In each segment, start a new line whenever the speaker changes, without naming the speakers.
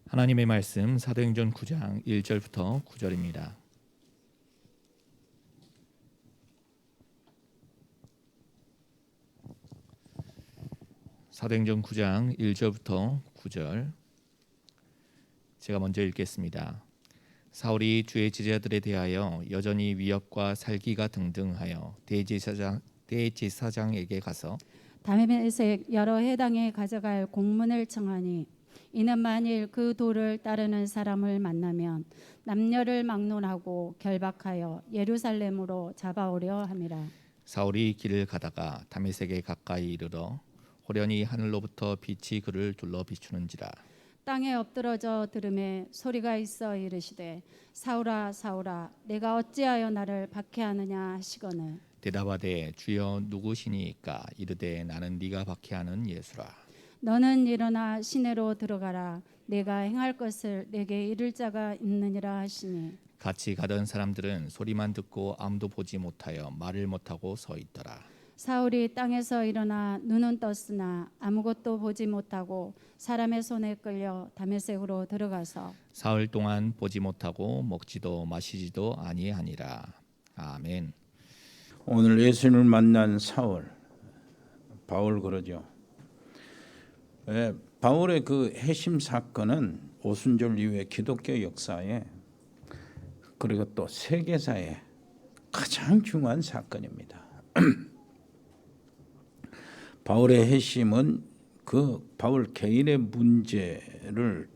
하나님의 말씀 사도행전 9장 1절부터 9절입니다. 사도행전 9장 1절부터 9절 제가 먼저 읽겠습니다. 사울이 주의 제자들에 대하여 여전히 위협과 살기가 등등하여 대제사장에게 가서
다메섹 여러 해당에 가져갈 공문을 청하니 이는 만일 그 도를 따르는 사람을 만나면 남녀를 막론하고 결박하여 예루살렘으로 잡아오려 함이라.
사울이 길을 가다가 다메섹에 가까이 이르러 호련히 하늘로부터 빛이 그를 둘러 비추는지라.
땅에 엎드러져 들음에 소리가 있어 이르시되 사울아 사울아 내가 어찌하여 나를 박해하느냐 하시거늘
대답하되 주여 누구시니까? 이르되 나는 네가 박해하는 예수라.
너는 일어나 시내로 들어가라. 내가 행할 것을 내게 이를 자가 있느니라 하시니
같이 가던 사람들은 소리만 듣고 아무도 보지 못하여 말을 못하고 서 있더라.
사울이 땅에서 일어나 눈은 떴으나 아무것도 보지 못하고 사람의 손에 끌려 다메섹으로 들어가서
사흘 동안 보지 못하고 먹지도 마시지도 아니하니라. 아멘.
오늘 예수님을 만난 사울, 바울 그러죠. 바울의 그 해심 사건은 오순절 이후의 기독교 역사에 그리고 또 세계사에 가장 중요한 사건입니다. 바울의 해심은 그 바울 개인의 문제를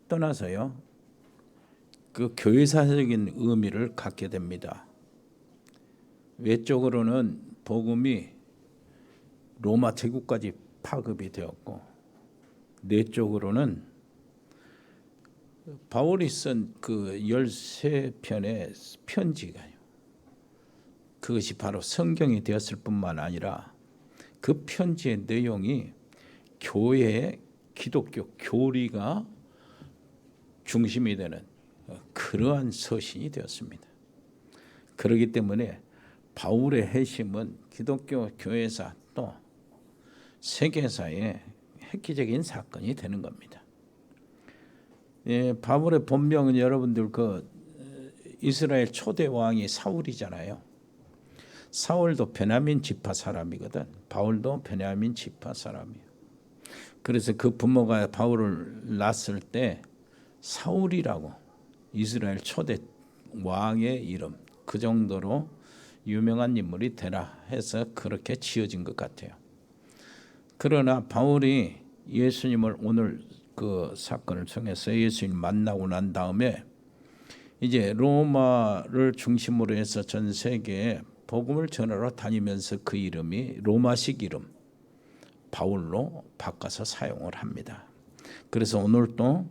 떠나서요, 그 교회사적인 의미를 갖게 됩니다. 외적으로는 복음이 로마 제국까지 파급이 되었고, 내적으로는 바울이 쓴 그 13편의 편지가요, 그것이 바로 성경이 되었을 뿐만 아니라 그 편지의 내용이 교회의 기독교 교리가 중심이 되는 그러한 서신이 되었습니다. 그렇기 때문에 바울의 해심은 기독교 교회사 또 세계사의 획기적인 사건이 되는 겁니다. 바울의 본명은 여러분들 그 이스라엘 초대 왕이 사울이잖아요. 사울도 베냐민 지파 사람이거든. 바울도 베냐민 지파 사람이에요. 그래서 그 부모가 바울을 낳았을 때 사울이라고, 이스라엘 초대 왕의 이름, 그 정도로 유명한 인물이 되라 해서 그렇게 지어진 것 같아요. 그러나 바울이 예수님을 오늘 그 사건을 통해서 예수님 만나고 난 다음에 이제 로마를 중심으로 해서 전 세계에 복음을 전하러 다니면서 그 이름이 로마식 이름 바울로 바꿔서 사용을 합니다. 그래서 오늘 또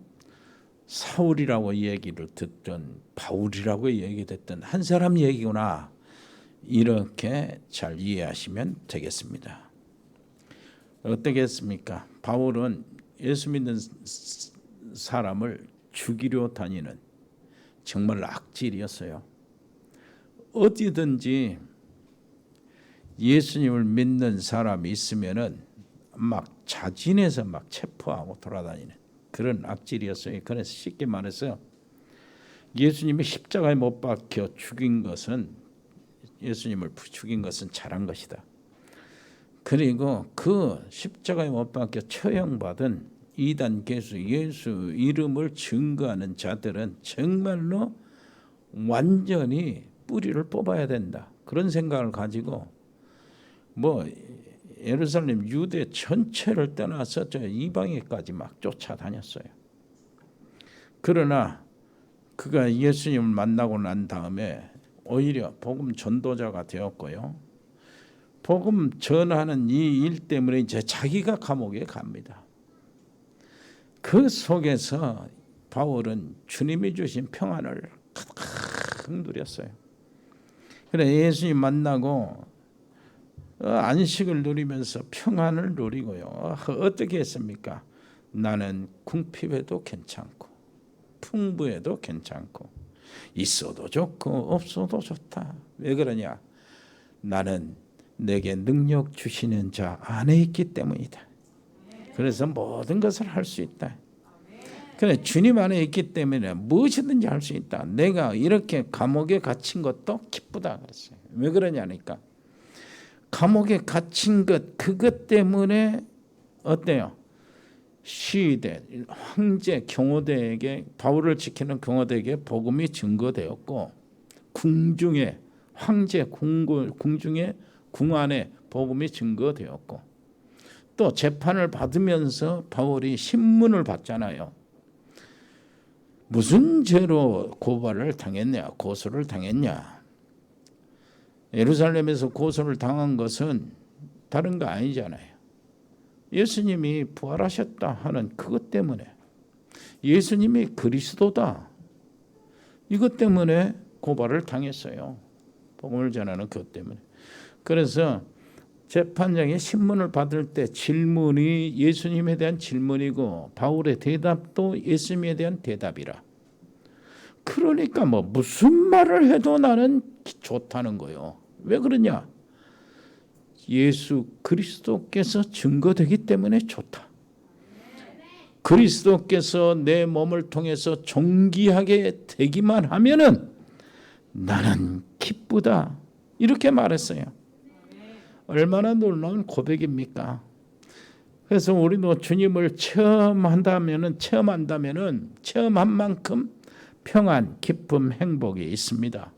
사울이라고 얘기를 듣던 바울이라고 얘기됐던 한 사람 얘기구나, 이렇게 잘 이해하시면 되겠습니다. 어떻겠습니까? 바울은 예수 믿는 사람을 죽이려 다니는 정말 악질이었어요. 어디든지 예수님을 믿는 사람이 있으면은 막 자진해서 막 체포하고 돌아다니는 그런 악질이었어요. 그래서 쉽게 말해서 예수님이 십자가에 못 박혀 죽인 것은, 예수님을 죽인 것은 잘한 것이다. 그리고 그 십자가에 못 박혀 처형받은 이단 개수, 예수 이름을 증거하는 자들은 정말로 완전히 뿌리를 뽑아야 된다, 그런 생각을 가지고 뭐 예루살렘 유대 전체를 떠나서 저 이방에까지 막 쫓아다녔어요. 그러나 그가 예수님을 만나고 난 다음에 오히려 복음 전도자가 되었고요, 복음 전하는 이 일 때문에 이제 자기가 감옥에 갑니다. 그 속에서 바울은 주님이 주신 평안을 가득 누렸어요. 그래 예수님 만나고 안식을 누리면서 평안을 누리고요, 어떻게 했습니까? 나는 궁핍해도 괜찮고 풍부해도 괜찮고 있어도 좋고 없어도 좋다. 왜 그러냐? 나는 내게 능력 주시는 자 안에 있기 때문이다. 그래서 모든 것을 할 수 있다. 그래 주님 안에 있기 때문에 무엇이든지 할 수 있다. 내가 이렇게 감옥에 갇힌 것도 기쁘다 그랬어요. 왜 그러냐니까 감옥에 갇힌 것 그것 때문에 어때요? 시대 황제 경호대에게 바울을 지키는 경호대에게 복음이 증거되었고 궁중에 황제 궁중에 궁 안에 복음이 증거되었고 또 재판을 받으면서 바울이 신문을 받잖아요. 무슨 죄로 고발을 당했냐 고소를 당했냐. 예루살렘에서 고소를 당한 것은 다른 거 아니잖아요. 예수님이 부활하셨다 하는 그것 때문에 예수님이 그리스도다 이것 때문에 고발을 당했어요. 복음을 전하는 그것 때문에. 그래서 재판장이 신문을 받을 때 질문이 예수님에 대한 질문이고 바울의 대답도 예수님에 대한 대답이라. 그러니까 뭐 무슨 말을 해도 나는 좋다는 거예요. 왜 그러냐? 예수 그리스도께서 증거되기 때문에 좋다. 그리스도께서 내 몸을 통해서 존귀하게 되기만 하면은 나는 기쁘다. 이렇게 말했어요. 얼마나 놀라운 고백입니까? 그래서 우리도 주님을 체험한다면은 체험한 만큼 평안, 기쁨, 행복이 있습니다.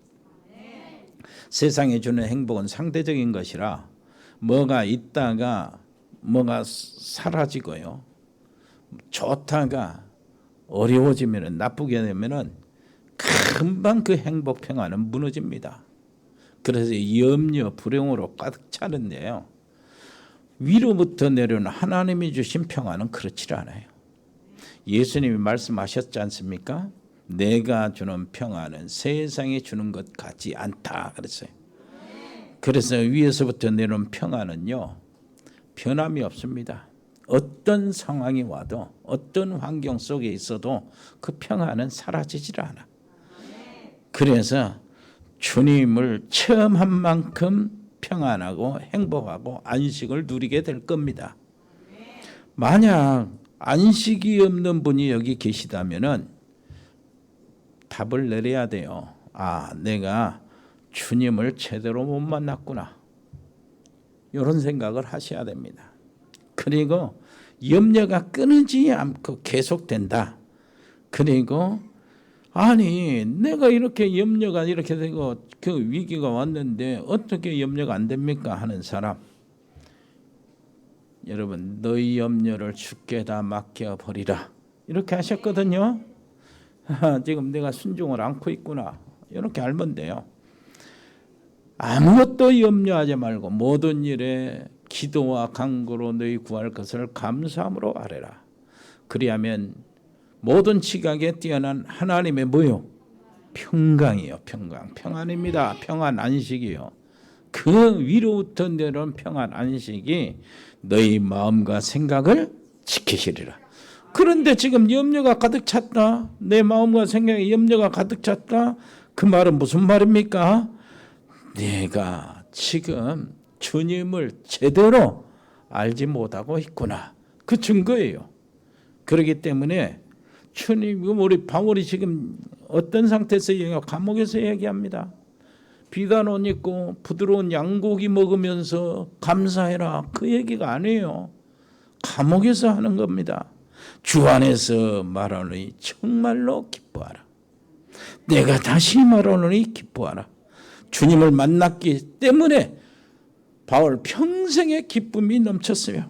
세상에 주는 행복은 상대적인 것이라 뭐가 있다가 뭐가 사라지고요. 좋다가 어려워지면 나쁘게 되면은 금방 그 행복 평안은 무너집니다. 그래서 염려, 불행으로 가득 차는데요. 위로부터 내려오는 하나님이 주신 평안은 그렇지 않아요. 예수님이 말씀하셨지 않습니까? 내가 주는 평안은 세상이 주는 것 같지 않다 그랬어요. 그래서 위에서부터 내려온 평안은요. 변함이 없습니다. 어떤 상황이 와도 어떤 환경 속에 있어도 그 평안은 사라지질 않아. 그래서 주님을 체험한 만큼 평안하고 행복하고 안식을 누리게 될 겁니다. 만약 안식이 없는 분이 여기 계시다면은 답을 내려야 돼요. 아, 내가 주님을 제대로 못 만났구나. 이런 생각을 하셔야 됩니다. 그리고 염려가 끊이지 않고 계속된다. 그리고 아니 내가 이렇게 염려가 이렇게 되고 그 위기가 왔는데 어떻게 염려가 안 됩니까 하는 사람, 여러분 너희 염려를 주께다 맡겨버리라 이렇게 하셨거든요. 지금 내가 순종을 않고 있구나 이렇게 알면 돼요. 아무것도 염려하지 말고 모든 일에 기도와 간구로 너희 구할 것을 감사함으로 아뢰라. 그리하면 모든 지각에 뛰어난 하나님의 뭐요? 평강이요. 평안입니다. 평안 안식이요. 그 위로부터 내려온 평안 안식이 너희 마음과 생각을 지키시리라. 그런데 지금 염려가 가득 찼다. 내 마음과 생각에 염려가 가득 찼다. 그 말은 무슨 말입니까? 내가 지금 주님을 제대로 알지 못하고 있구나. 그 증거예요. 그렇기 때문에 주님, 우리 바울이 지금 어떤 상태에서 얘기하고 감옥에서 얘기합니다. 비단 옷 입고 부드러운 양고기 먹으면서 감사해라. 그 얘기가 아니에요. 감옥에서 하는 겁니다. 주 안에서 말하노니 정말로 기뻐하라. 내가 다시 말하노니 기뻐하라. 주님을 만났기 때문에 바울 평생의 기쁨이 넘쳤어요.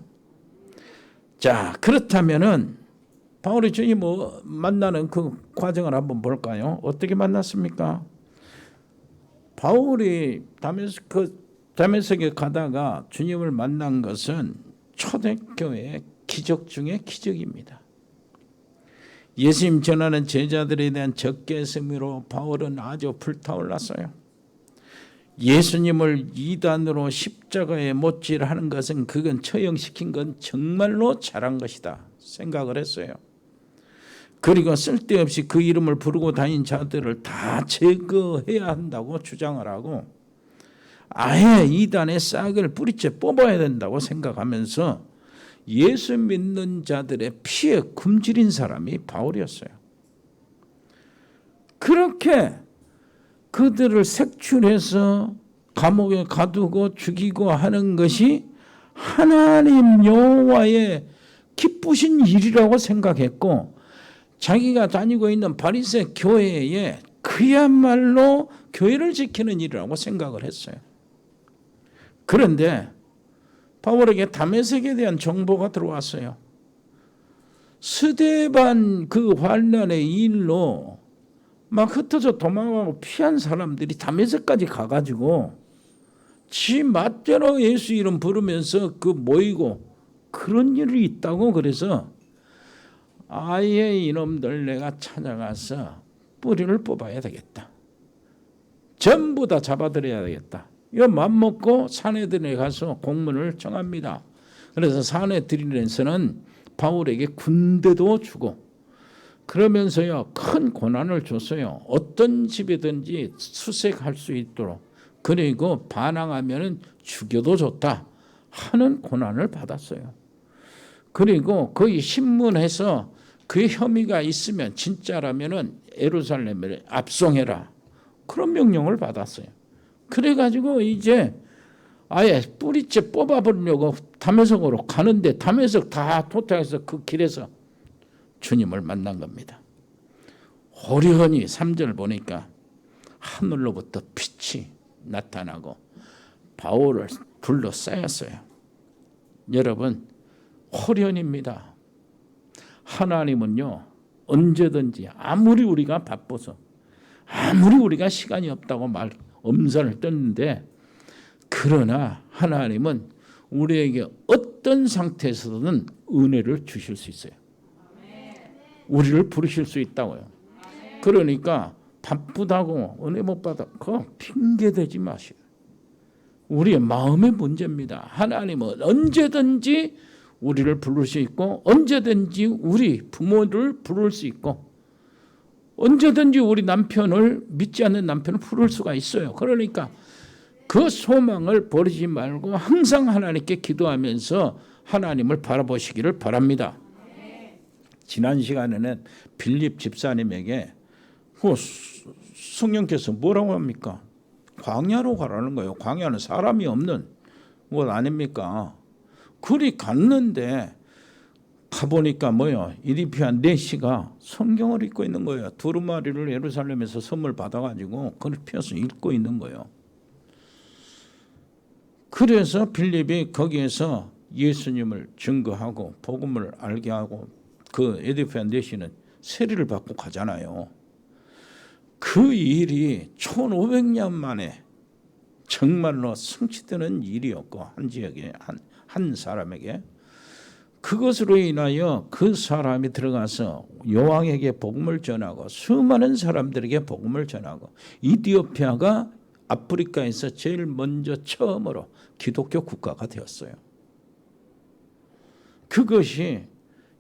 자, 그렇다면은 바울이 주님 만나는 그 과정을 한번 볼까요? 어떻게 만났습니까? 바울이 다메섹에 가다가 주님을 만난 것은 초대교회의 기적 중에 기적입니다. 예수님 전하는 제자들에 대한 적개심으로 바울은 아주 불타올랐어요. 예수님을 이단으로 십자가에 못질하는 것은 그건 처형시킨 건 정말로 잘한 것이다 생각을 했어요. 그리고 쓸데없이 그 이름을 부르고 다닌 자들을 다 제거해야 한다고 주장을 하고 아예 이단의 싹을 뿌리째 뽑아야 된다고 생각하면서 예수 믿는 자들의 피에 굶주린 사람이 바울이었어요. 그렇게 그들을 색출해서 감옥에 가두고 죽이고 하는 것이 하나님 여호와의 기쁘신 일이라고 생각했고, 자기가 다니고 있는 바리새 교회에 그야말로 교회를 지키는 일이라고 생각을 했어요. 그런데 바울에게 다메섹에 대한 정보가 들어왔어요. 스데반 그 환난의 일로 막 흩어져 도망하고 피한 사람들이 다메섹까지 가가지고 지 맛대로 예수 이름 부르면서 그 모이고 그런 일이 있다고. 그래서 아예 이놈들 내가 찾아가서 뿌리를 뽑아야 되겠다. 전부 다 잡아들여야 되겠다. 이거 맘먹고 사내들에 가서 공문을 정합니다. 그래서 사내들에서는 바울에게 군대도 주고 그러면서요 큰 고난을 줬어요. 어떤 집에든지 수색할 수 있도록, 그리고 반항하면은 죽여도 좋다 하는 고난을 받았어요. 그리고 거기 신문에서 그 혐의가 있으면 진짜라면은 예루살렘을 압송해라 그런 명령을 받았어요. 그래가지고 이제 아예 뿌리째 뽑아버리려고 다메섹으로 가는데 다메섹 다 도착해서 그 길에서 주님을 만난 겁니다. 호련히 3절 보니까 하늘로부터 빛이 나타나고 바울을 둘러싸였어요. 여러분, 호련입니다. 하나님은요 언제든지 아무리 우리가 바빠서 아무리 우리가 시간이 없다고 엄살을 떴는데, 그러나 하나님은 우리에게 어떤 상태에서든 은혜를 주실 수 있어요. 우리를 부르실 수 있다고요. 그러니까 바쁘다고 은혜 못 받아 그거 핑계대지 마시고, 우리의 마음의 문제입니다. 하나님은 언제든지 우리를 부를 수 있고, 언제든지 우리 부모를 부를 수 있고, 언제든지 우리 남편을, 믿지 않는 남편을 부를 수가 있어요. 그러니까 그 소망을 버리지 말고 항상 하나님께 기도하면서 하나님을 바라보시기를 바랍니다. 지난 시간에는 빌립 집사님에게 성령께서 뭐라고 합니까? 광야로 가라는 거예요. 광야는 사람이 없는 곳 아닙니까? 그리 갔는데 가보니까 뭐요? 이디피아 네시가 성경을 읽고 있는 거예요. 두루마리를 예루살렘에서 선물 받아가지고 그걸 펴서 읽고 있는 거예요. 그래서 빌립이 거기에서 예수님을 증거하고 복음을 알게 하고, 그 에디피아 네시는 세리를 받고 가잖아요. 그 일이 1500년 만에 정말로 성취되는 일이었고, 한 지역에 한 사람에게, 그것으로 인하여 그 사람이 들어가서 여왕에게 복음을 전하고 수많은 사람들에게 복음을 전하고, 이디오피아가 아프리카에서 제일 먼저 처음으로 기독교 국가가 되었어요. 그것이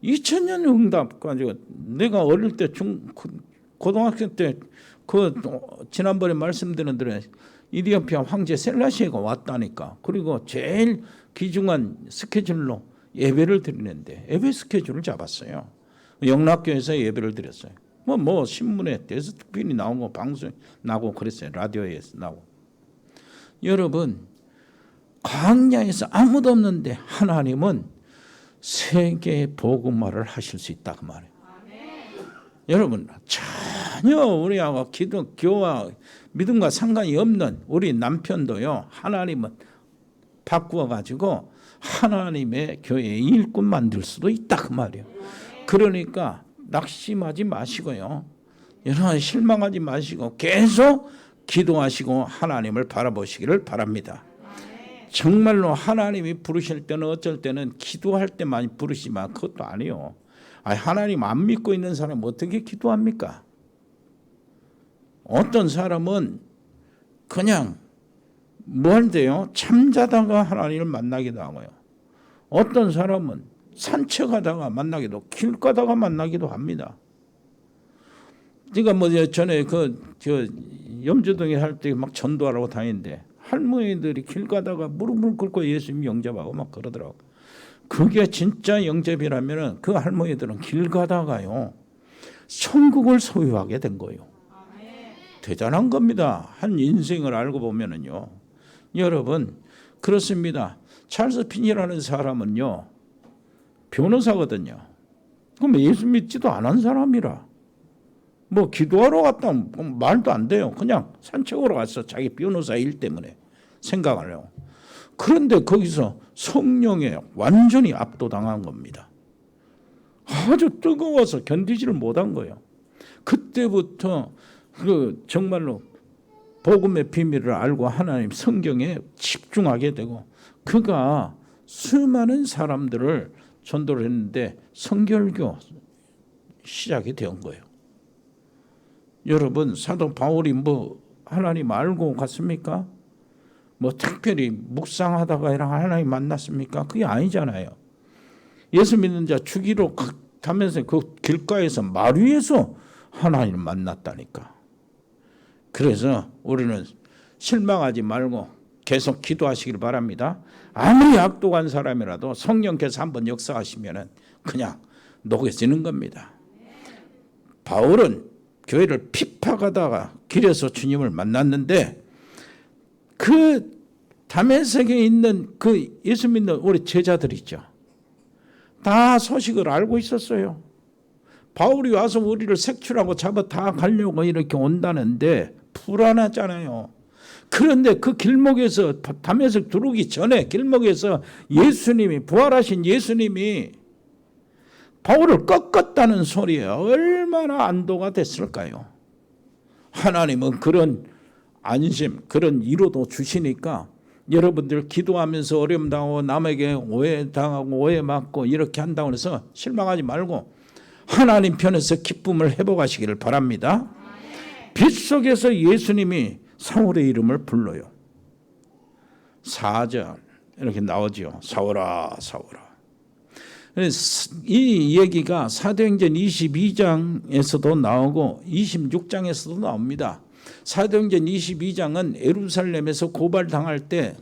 2000년 응답 가지고, 내가 어릴 때 고등학교 때 그 지난번에 말씀드린 대로 이디오피아 황제 셀라시가 왔다니까. 그리고 제일 귀중한 스케줄로 예배를 드리는데 예배 스케줄을 잡았어요. 영락교에서 예배를 드렸어요. 뭐 신문에 데스크빈이 나오고 방송 나고 그랬어요. 라디오에서 나오고. 여러분, 광야에서 아무도 없는데 하나님은 세계 복음화를 하실 수 있다 그 말이에요. 여러분, 전혀 우리하고 기독교와 믿음과 상관이 없는 우리 남편도요, 하나님은 바꾸어 가지고 하나님의 교회의 일꾼 만들 수도 있다 그 말이에요. 그러니까 낙심하지 마시고요, 여러분 실망하지 마시고 계속 기도하시고 하나님을 바라보시기를 바랍니다. 정말로 하나님이 부르실 때는 어쩔 때는 기도할 때만 부르시면 그것도 아니에요. 하나님 안 믿고 있는 사람은 어떻게 기도합니까? 어떤 사람은 그냥 뭐 한대요? 잠자다가 하나님을 만나기도 하고요. 어떤 사람은 산책하다가 만나기도, 길 가다가 만나기도 합니다. 제가 전에 염주동에 할 때 막 전도하라고 다니는데 할머니들이 길 가다가 무릎을 꿇고 예수님 영접하고 막 그러더라고. 그게 진짜 영접이라면은 그 할머니들은 길 가다가요 천국을 소유하게 된 거예요. 대단한 겁니다. 한 인생을 알고 보면은요. 여러분 그렇습니다. 찰스 핀이라는 사람은요 변호사거든요. 그럼 예수 믿지도 않은 사람이라 뭐 기도하러 갔다 말도 안 돼요. 그냥 산책으로 갔어. 자기 변호사 일 때문에 생각하려고. 그런데 거기서 성령에 완전히 압도당한 겁니다. 아주 뜨거워서 견디지를 못한 거예요. 그때부터 그 정말로 복음의 비밀을 알고 하나님 성경에 집중하게 되고 그가 수많은 사람들을 전도를 했는데 성결교 시작이 된 거예요. 여러분 사도 바울이 뭐 하나님 알고 갔습니까? 뭐 특별히 묵상하다가 하나님 만났습니까? 그게 아니잖아요. 예수 믿는 자 죽이러 가면서 그 길가에서 말 위에서 하나님을 만났다니까. 그래서 우리는 실망하지 말고 계속 기도하시길 바랍니다. 아무리 악독한 사람이라도 성령께서 한번 역사하시면은 그냥 녹여지는 겁니다. 바울은 교회를 핍박하다가 길에서 주님을 만났는데 그 다메섹에 있는 그 예수 믿는 우리 제자들 있죠. 다 소식을 알고 있었어요. 바울이 와서 우리를 색출하고 잡아 다 가려고 이렇게 온다는데 불안하잖아요. 그런데 그 길목에서 다메섹 들어오기 전에 길목에서 예수님이 부활하신 예수님이 바울을 꺾었다는 소리에 얼마나 안도가 됐을까요? 하나님은 그런 안심, 그런 위로도 주시니까 여러분들 기도하면서 어려움 당하고 남에게 오해당하고 오해받고 이렇게 한다고 해서 실망하지 말고 하나님 편에서 기쁨을 회복하시기를 바랍니다. 빗속에서 예수님이 사울의 이름을 불러요. 4절 이렇게 나오죠. 사울아 사울아. 이 얘기가 사도행전 22장에서도 나오고 26장에서도 나옵니다. 사도행전 22장은 예루살렘에서 고발당할 때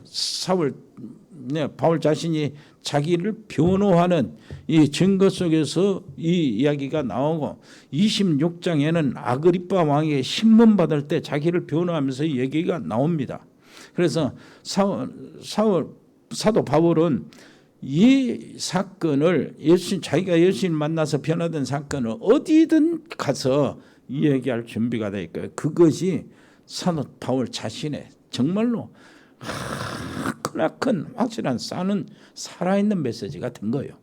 바울 자신이 자기를 변호하는 이 증거 속에서 이 이야기가 나오고 26장에는 아그리빠 왕에게 신문 받을 때 자기를 변호하면서 이 얘기가 나옵니다. 그래서 사도 바울은 이 사건을 자기가 예수님 만나서 변화된 사건을 어디든 가서 이야기할 준비가 돼 있고요. 그것이 사도 바울 자신의 정말로 크나큰 확실한 살아있는 메시지가 된 거예요.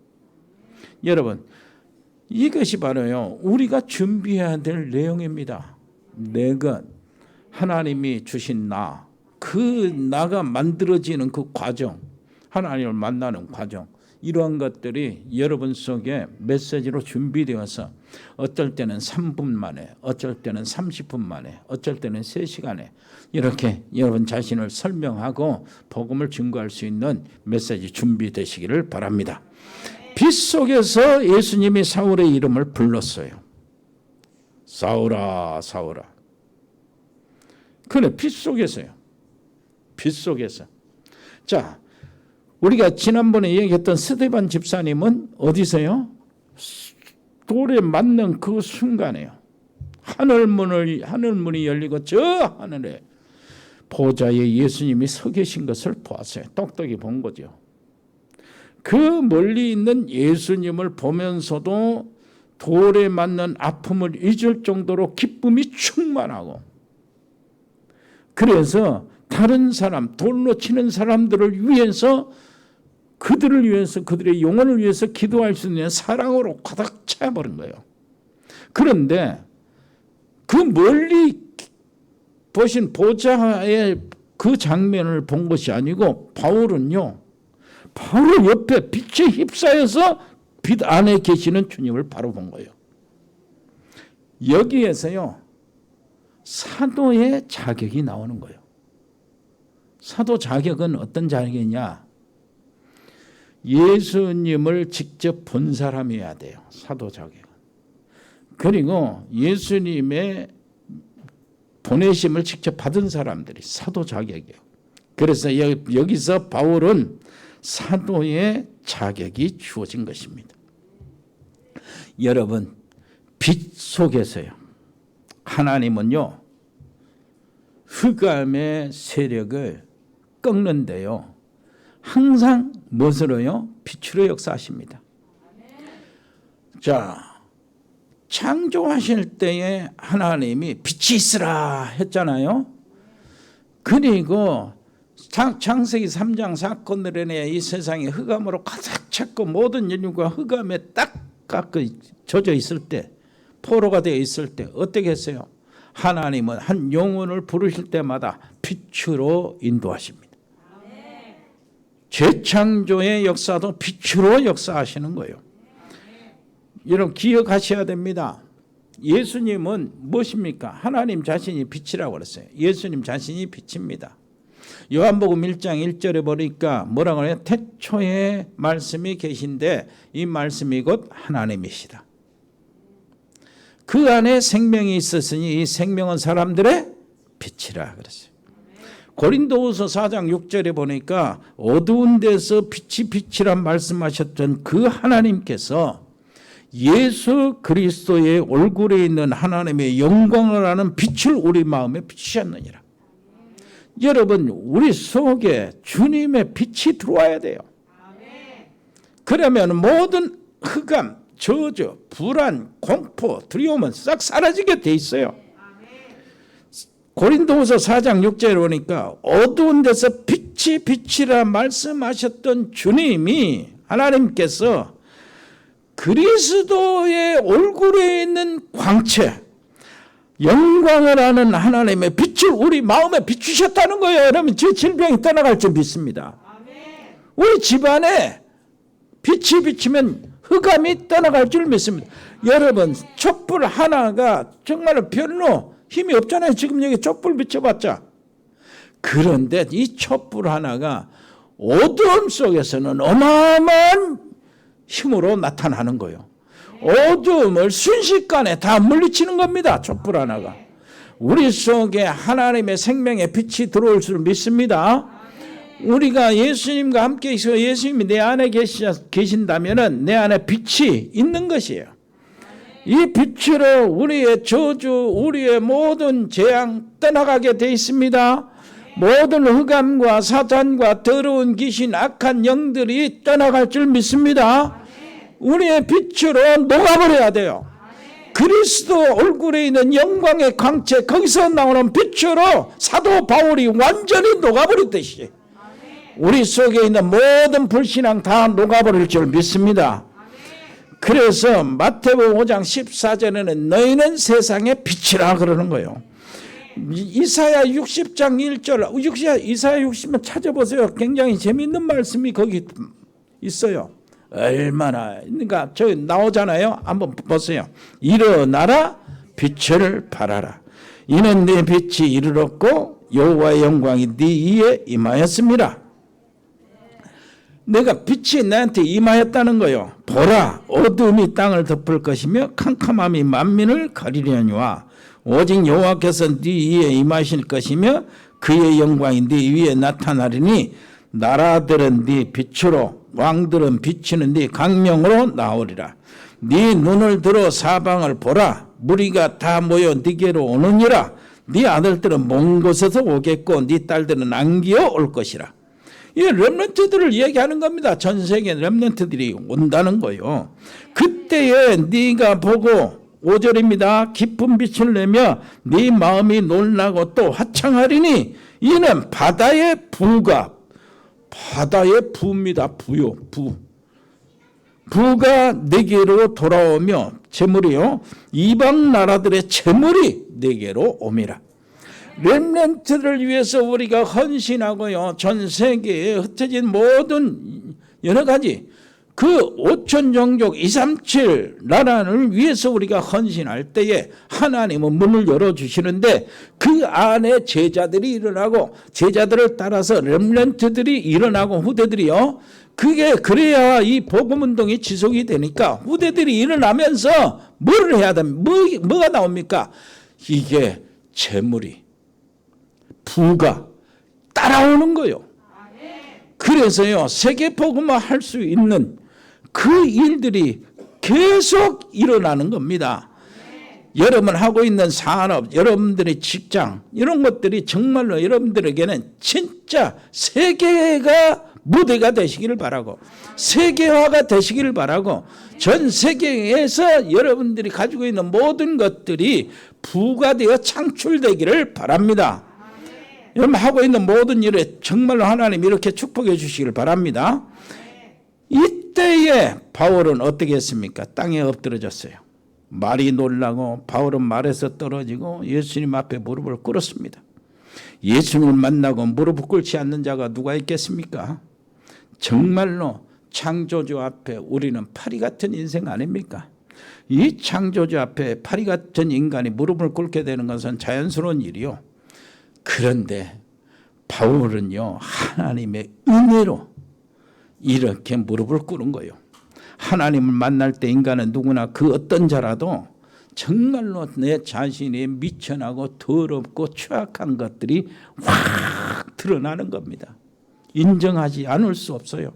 여러분 이것이 바로요 우리가 준비해야 될 내용입니다. 내가 하나님이 주신 그 나가 만들어지는 그 과정, 하나님을 만나는 과정, 이러한 것들이 여러분 속에 메시지로 준비되어서 어쩔 때는 3분 만에, 어쩔 때는 30분 만에, 어쩔 때는 3시간에 이렇게 여러분 자신을 설명하고 복음을 증거할 수 있는 메시지 준비되시기를 바랍니다. 빗속에서 예수님이 사울의 이름을 불렀어요. 사울아 사울아. 그래 빗속에서요. 빗속에서. 자, 우리가 지난번에 얘기했던 스데반 집사님은 어디서요? 돌에 맞는 그 순간에요. 하늘문이 열리고 저 하늘에 보좌에 예수님이 서 계신 것을 보았어요. 똑똑히 본 거죠. 그 멀리 있는 예수님을 보면서도 돌에 맞는 아픔을 잊을 정도로 기쁨이 충만하고, 그래서 다른 사람, 돌로 치는 사람들을 위해서, 그들을 위해서, 그들의 영혼을 위해서 기도할 수 있는 사랑으로 가득 차버린 거예요. 그런데 그 멀리 보신 보좌의 그 장면을 본 것이 아니고 바울은요, 바로 옆에 빛에 휩싸여서 빛 안에 계시는 주님을 바로 본 거예요. 여기에서요 사도의 자격이 나오는 거예요. 사도 자격은 어떤 자격이냐? 예수님을 직접 본 사람이어야 돼요. 사도 자격은. 그리고 예수님의 보내심을 직접 받은 사람들이 사도 자격이에요. 그래서 여기서 바울은 사도의 자격이 주어진 것입니다. 여러분, 빛 속에서요, 하나님은요 흑암의 세력을 꺾는데요 항상 무엇으로요? 빛으로 역사하십니다. 자, 창조하실 때에 하나님이 빛이 있으라 했잖아요. 그리고 창세기 3장 사건으로 인해 이 세상이 흑암으로 가득 찼고 모든 인류가 흑암에 딱 젖어 있을 때, 포로가 되어 있을 때 어떻게 했어요? 하나님은 한 영혼을 부르실 때마다 빛으로 인도하십니다. 재창조의 역사도 빛으로 역사하시는 거예요. 여러분 기억하셔야 됩니다. 예수님은 무엇입니까? 하나님 자신이 빛이라고 그랬어요. 예수님 자신이 빛입니다. 요한복음 1장 1절에 보니까 뭐라고 해요? 태초에 말씀이 계신데 이 말씀이 곧 하나님이시다. 그 안에 생명이 있었으니 이 생명은 사람들의 빛이라 그랬어요. 고린도후서 4장 6절에 보니까 어두운 데서 빛이 빛이란 말씀하셨던 그 하나님께서 예수 그리스도의 얼굴에 있는 하나님의 영광을 아는 빛을 우리 마음에 비추셨느니라. 여러분, 우리 속에 주님의 빛이 들어와야 돼요. 그러면 모든 흑암, 저주, 불안, 공포, 두려움은 싹 사라지게 돼 있어요. 고린도후서 4장 6절에 보니까 어두운 데서 빛이 빛이라 말씀하셨던 주님이 하나님께서 그리스도의 얼굴에 있는 광채, 영광을 아는 하나님의 빛을 우리 마음에 비추셨다는 거예요. 여러분, 저 질병이 떠나갈 줄 믿습니다. 우리 집안에 빛이 비치면 흑암이 떠나갈 줄 믿습니다. 여러분, 촛불 하나가 정말 별로 힘이 없잖아요. 지금 여기 촛불 비춰봤자. 그런데 이 촛불 하나가 어두움 속에서는 어마어마한 힘으로 나타나는 거예요. 어두움을 순식간에 다 물리치는 겁니다. 촛불 하나가. 우리 속에 하나님의 생명의 빛이 들어올 줄 믿습니다. 우리가 예수님과 함께 있어 예수님이 내 안에 계신다면 내 안에 빛이 있는 것이에요. 이 빛으로 우리의 저주, 우리의 모든 재앙 떠나가게 돼 있습니다. 모든 흑암과 사탄과 더러운 귀신, 악한 영들이 떠나갈 줄 믿습니다. 우리의 빛으로 녹아버려야 돼요. 그리스도 얼굴에 있는 영광의 광채, 거기서 나오는 빛으로 사도 바울이 완전히 녹아버렸듯이 우리 속에 있는 모든 불신앙 다 녹아버릴 줄 믿습니다. 그래서 마태복음 5장 14절에는 너희는 세상의 빛이라 그러는 거예요. 이사야 60장 1절, 이사야 60만 찾아보세요. 굉장히 재미있는 말씀이 거기 있어요. 얼마나, 그러니까 저기 나오잖아요. 한번 보세요. 일어나라, 빛을 발하라. 이는 내 빛이 이르렀고 여호와의 영광이 네 위에 임하였습니다. 내가 빛이 나한테 임하였다는 거예요. 보라, 어둠이 땅을 덮을 것이며 캄캄함이 만민을 가리려니와 오직 여호와께서 네 위에 임하실 것이며 그의 영광이 네 위에 나타나리니 나라들은 네 빛으로 왕들은 비치는 네 강명으로 나오리라. 네 눈을 들어 사방을 보라. 무리가 다 모여 네게로 오느니라. 네 아들들은 먼 곳에서 오겠고 네 딸들은 안기어 올 것이라. 이 렘넌트들을 얘기하는 겁니다. 전 세계 렘넌트들이 온다는 거예요. 그때에 네가 보고 5절입니다. 깊은 빛을 내며 네 마음이 놀라고 또 화창하리니 이는 바다의 부가, 바다의 부입니다. 부요, 부. 부가 네게로 돌아오며 재물이요 이방 나라들의 재물이 네게로 옴이라. 렘넌트를 위해서 우리가 헌신하고요, 전 세계에 흩어진 모든 여러 가지 그 5천 종족 237 나라를 위해서 우리가 헌신할 때에 하나님은 문을 열어주시는데 그 안에 제자들이 일어나고 제자들을 따라서 렘넌트들이 일어나고 후대들이요, 그게 그래야 이 복음운동이 지속이 되니까 후대들이 일어나면서 뭘 해야 됩니까? 뭐가 나옵니까? 이게 재물이, 부가 따라오는 거요. 그래서요, 세계복음화 할 수 있는 그 일들이 계속 일어나는 겁니다. 여러분 하고 있는 산업, 여러분들의 직장, 이런 것들이 정말로 여러분들에게는 진짜 세계가 무대가 되시기를 바라고, 세계화가 되시기를 바라고, 전 세계에서 여러분들이 가지고 있는 모든 것들이 부가되어 창출되기를 바랍니다. 여러분 하고 있는 모든 일에 정말로 하나님 이렇게 축복해 주시기를 바랍니다. 이때에 바울은 어떻게 했습니까? 땅에 엎드러졌어요. 말이 놀라고 바울은 말에서 떨어지고 예수님 앞에 무릎을 꿇었습니다. 예수님을 만나고 무릎을 꿇지 않는 자가 누가 있겠습니까? 정말로 창조주 앞에 우리는 파리 같은 인생 아닙니까? 이 창조주 앞에 파리 같은 인간이 무릎을 꿇게 되는 것은 자연스러운 일이요. 그런데 바울은요, 하나님의 은혜로 이렇게 무릎을 꿇은 거예요. 하나님을 만날 때 인간은 누구나 그 어떤 자라도 정말로 내 자신이 미천하고 더럽고 취약한 것들이 확 드러나는 겁니다. 인정하지 않을 수 없어요.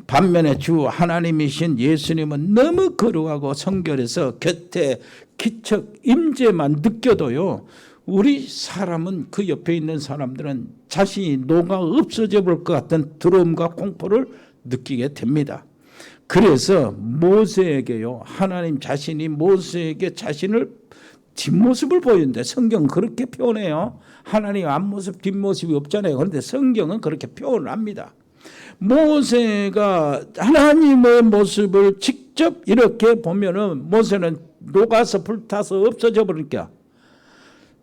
반면에 주 하나님이신 예수님은 너무 거룩하고 성결해서 곁에 기척 임재만 느껴도요, 우리 사람은 그 옆에 있는 사람들은 자신이 녹아 없어져 볼 것 같은 두려움과 공포를 느끼게 됩니다. 그래서 모세에게요, 하나님 자신이 모세에게 자신을 뒷모습을 보이는데 성경은 그렇게 표현해요. 하나님 앞모습 뒷모습이 없잖아요. 그런데 성경은 그렇게 표현을 합니다. 모세가 하나님의 모습을 직접 이렇게 보면은 모세는 녹아서 불타서 없어져 버리니까,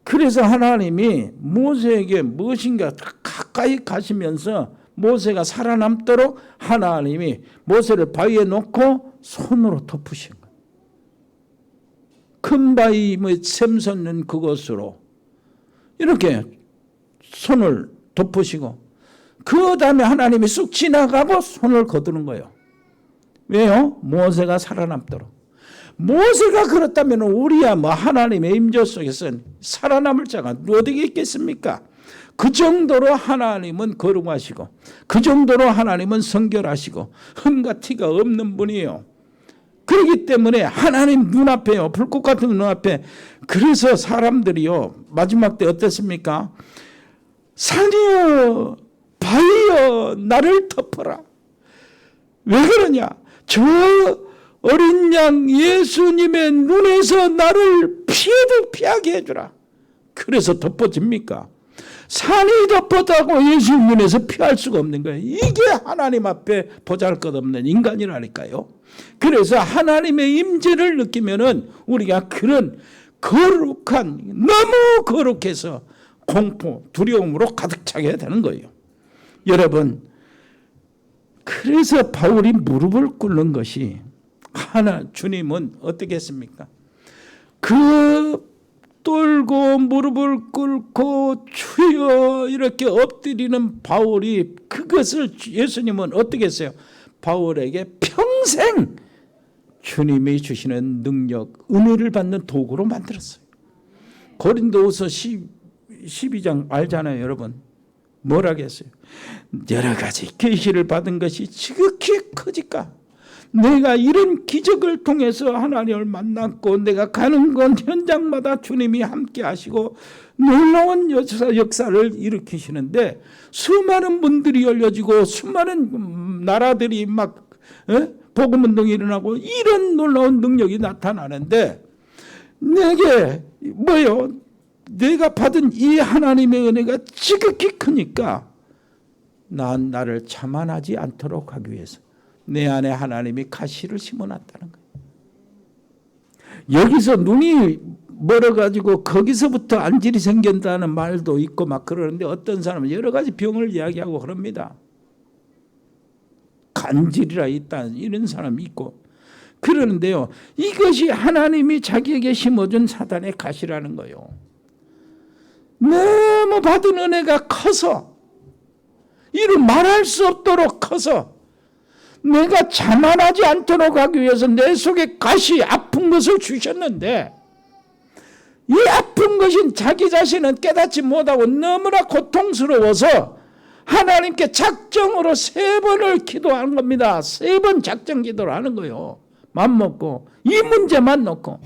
그래서 하나님이 모세에게 무엇인가 가까이 가시면서 모세가 살아남도록 하나님이 모세를 바위에 놓고 손으로 덮으신 거예요. 큰 바위의 샘 솟는 그곳으로 이렇게 손을 덮으시고, 그 다음에 하나님이 쑥 지나가고 손을 거두는 거예요. 왜요? 모세가 살아남도록. 모세가 그렇다면 우리야 뭐 하나님의 임재 속에서 살아남을 자가 어디 있겠습니까? 그 정도로 하나님은 거룩하시고, 그 정도로 하나님은 성결하시고 흠과 티가 없는 분이에요. 그렇기 때문에 하나님 눈앞에요, 불꽃 같은 눈앞에. 그래서 사람들이요, 마지막 때 어땠습니까? 산이여 바위여 나를 덮어라. 왜 그러냐? 저 어린 양 예수님의 눈에서 나를 피해도 피하게 해주라. 그래서 덮어집니까? 산이 덮었다고 예수님 눈에서 피할 수가 없는 거예요. 이게 하나님 앞에 보잘것없는 인간이라니까요. 그래서 하나님의 임재를 느끼면은 우리가 그런 거룩한, 너무 거룩해서 공포, 두려움으로 가득 차게 되는 거예요. 여러분, 그래서 바울이 무릎을 꿇는 것이, 주님은 어떻게 했습니까? 그 떨고 무릎을 꿇고 주여 이렇게 엎드리는 바울이, 그것을 예수님은 어떻게 했어요? 바울에게 평생 주님이 주시는 능력, 은혜를 받는 도구로 만들었어요. 고린도후서 12장 알잖아요, 여러분. 뭐라고 했어요? 여러 가지 계시를 받은 것이 지극히 커질까? 내가 이런 기적을 통해서 하나님을 만났고, 내가 가는 건 현장마다 주님이 함께 하시고 놀라운 역사를 일으키시는데, 수많은 문들이 열려지고 수많은 나라들이 막 복음운동이 일어나고 이런 놀라운 능력이 나타나는데, 내게 뭐요? 내가 받은 이 하나님의 은혜가 지극히 크니까 난 나를 자만하지 않도록 하기 위해서 내 안에 하나님이 가시를 심어놨다는 거예요. 여기서 눈이 멀어가지고 거기서부터 안질이 생긴다는 말도 있고 막 그러는데, 어떤 사람은 여러 가지 병을 이야기하고 그럽니다. 간질이라 있다 이런 사람이 있고 그러는데요, 이것이 하나님이 자기에게 심어준 사단의 가시라는 거예요. 너무 받은 은혜가 커서, 이를 말할 수 없도록 커서 내가 자만하지 않도록 하기 위해서 내 속에 가시, 아픈 것을 주셨는데, 이 아픈 것인 자기 자신은 깨닫지 못하고 너무나 고통스러워서 하나님께 작정으로 3번을 기도하는 겁니다. 3번 작정 기도를 하는 거예요. 맘 먹고 이 문제만 놓고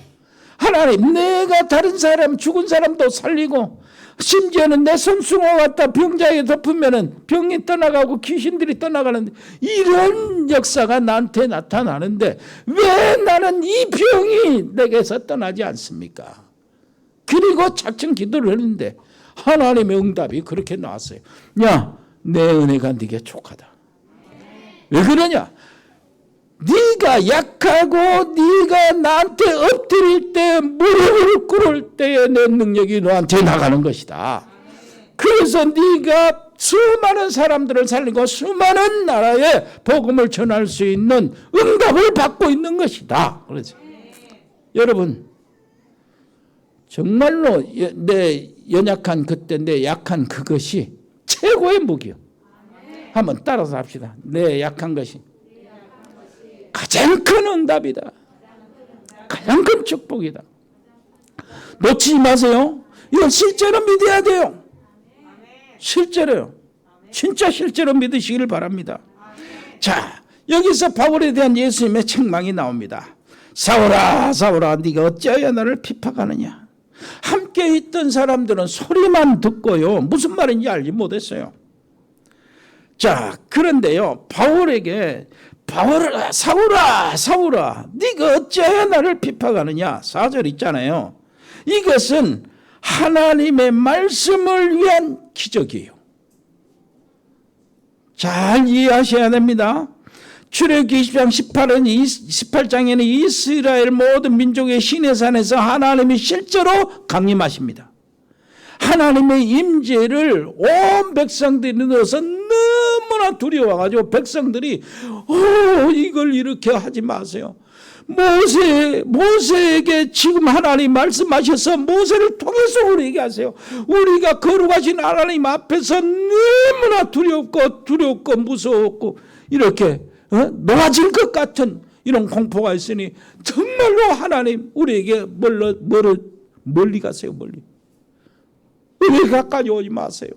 하나님, 내가 다른 사람, 죽은 사람도 살리고 심지어는 내 손수건 갖다 병자에 덮으면은 병이 떠나가고 귀신들이 떠나가는데 이런 역사가 나한테 나타나는데 왜 나는 이 병이 내게서 떠나지 않습니까? 그리고 작정 기도를 했는데 하나님의 응답이 그렇게 나왔어요. 야, 내 은혜가 네게 족하다. 왜 그러냐? 네가 약하고 네가 나한테 엎드릴 때 무릎을 꿇을 때에 내 능력이 너한테 나가는 것이다. 그래서 네가 수많은 사람들을 살리고 수많은 나라에 복음을 전할 수 있는 응답을 받고 있는 것이다. 그렇죠. 여러분, 정말로 내 연약한 그때 내 약한 그것이 최고의 무기요. 한번 따라서 합시다. 내 약한 것이 가장 큰 응답이다. 가장 큰 축복이다. 놓치지 마세요. 이건 실제로 믿어야 돼요. 실제로요. 진짜 실제로 믿으시기를 바랍니다. 자, 여기서 바울에 대한 예수님의 책망이 나옵니다. 사울아, 사울아, 네가 어찌하여 나를 핍박하느냐. 함께 있던 사람들은 소리만 듣고요, 무슨 말인지 알지 못했어요. 자, 그런데요, 바울에게 사울아, 사울아, 네가 어찌하여 나를 핍박하느냐. 4절 있잖아요. 이것은 하나님의 말씀을 위한 기적이에요. 잘 이해하셔야 됩니다. 출애굽기 20장 18장에는 이스라엘 모든 민족의 시내산에서 하나님이 실제로 강림하십니다. 하나님의 임재를 온 백성들이 넣어서 너무나 두려워가지고 백성들이 이걸 이렇게 하지 마세요. 모세에게 지금 하나님 말씀하셔서 모세를 통해서 우리에게 하세요. 우리가 거룩하신 하나님 앞에서 너무나 두렵고 무서웠고 이렇게 놓아질 것 같은 이런 공포가 있으니 정말로 하나님 우리에게 멀리 가세요. 멀리. 우리 가까이 오지 마세요.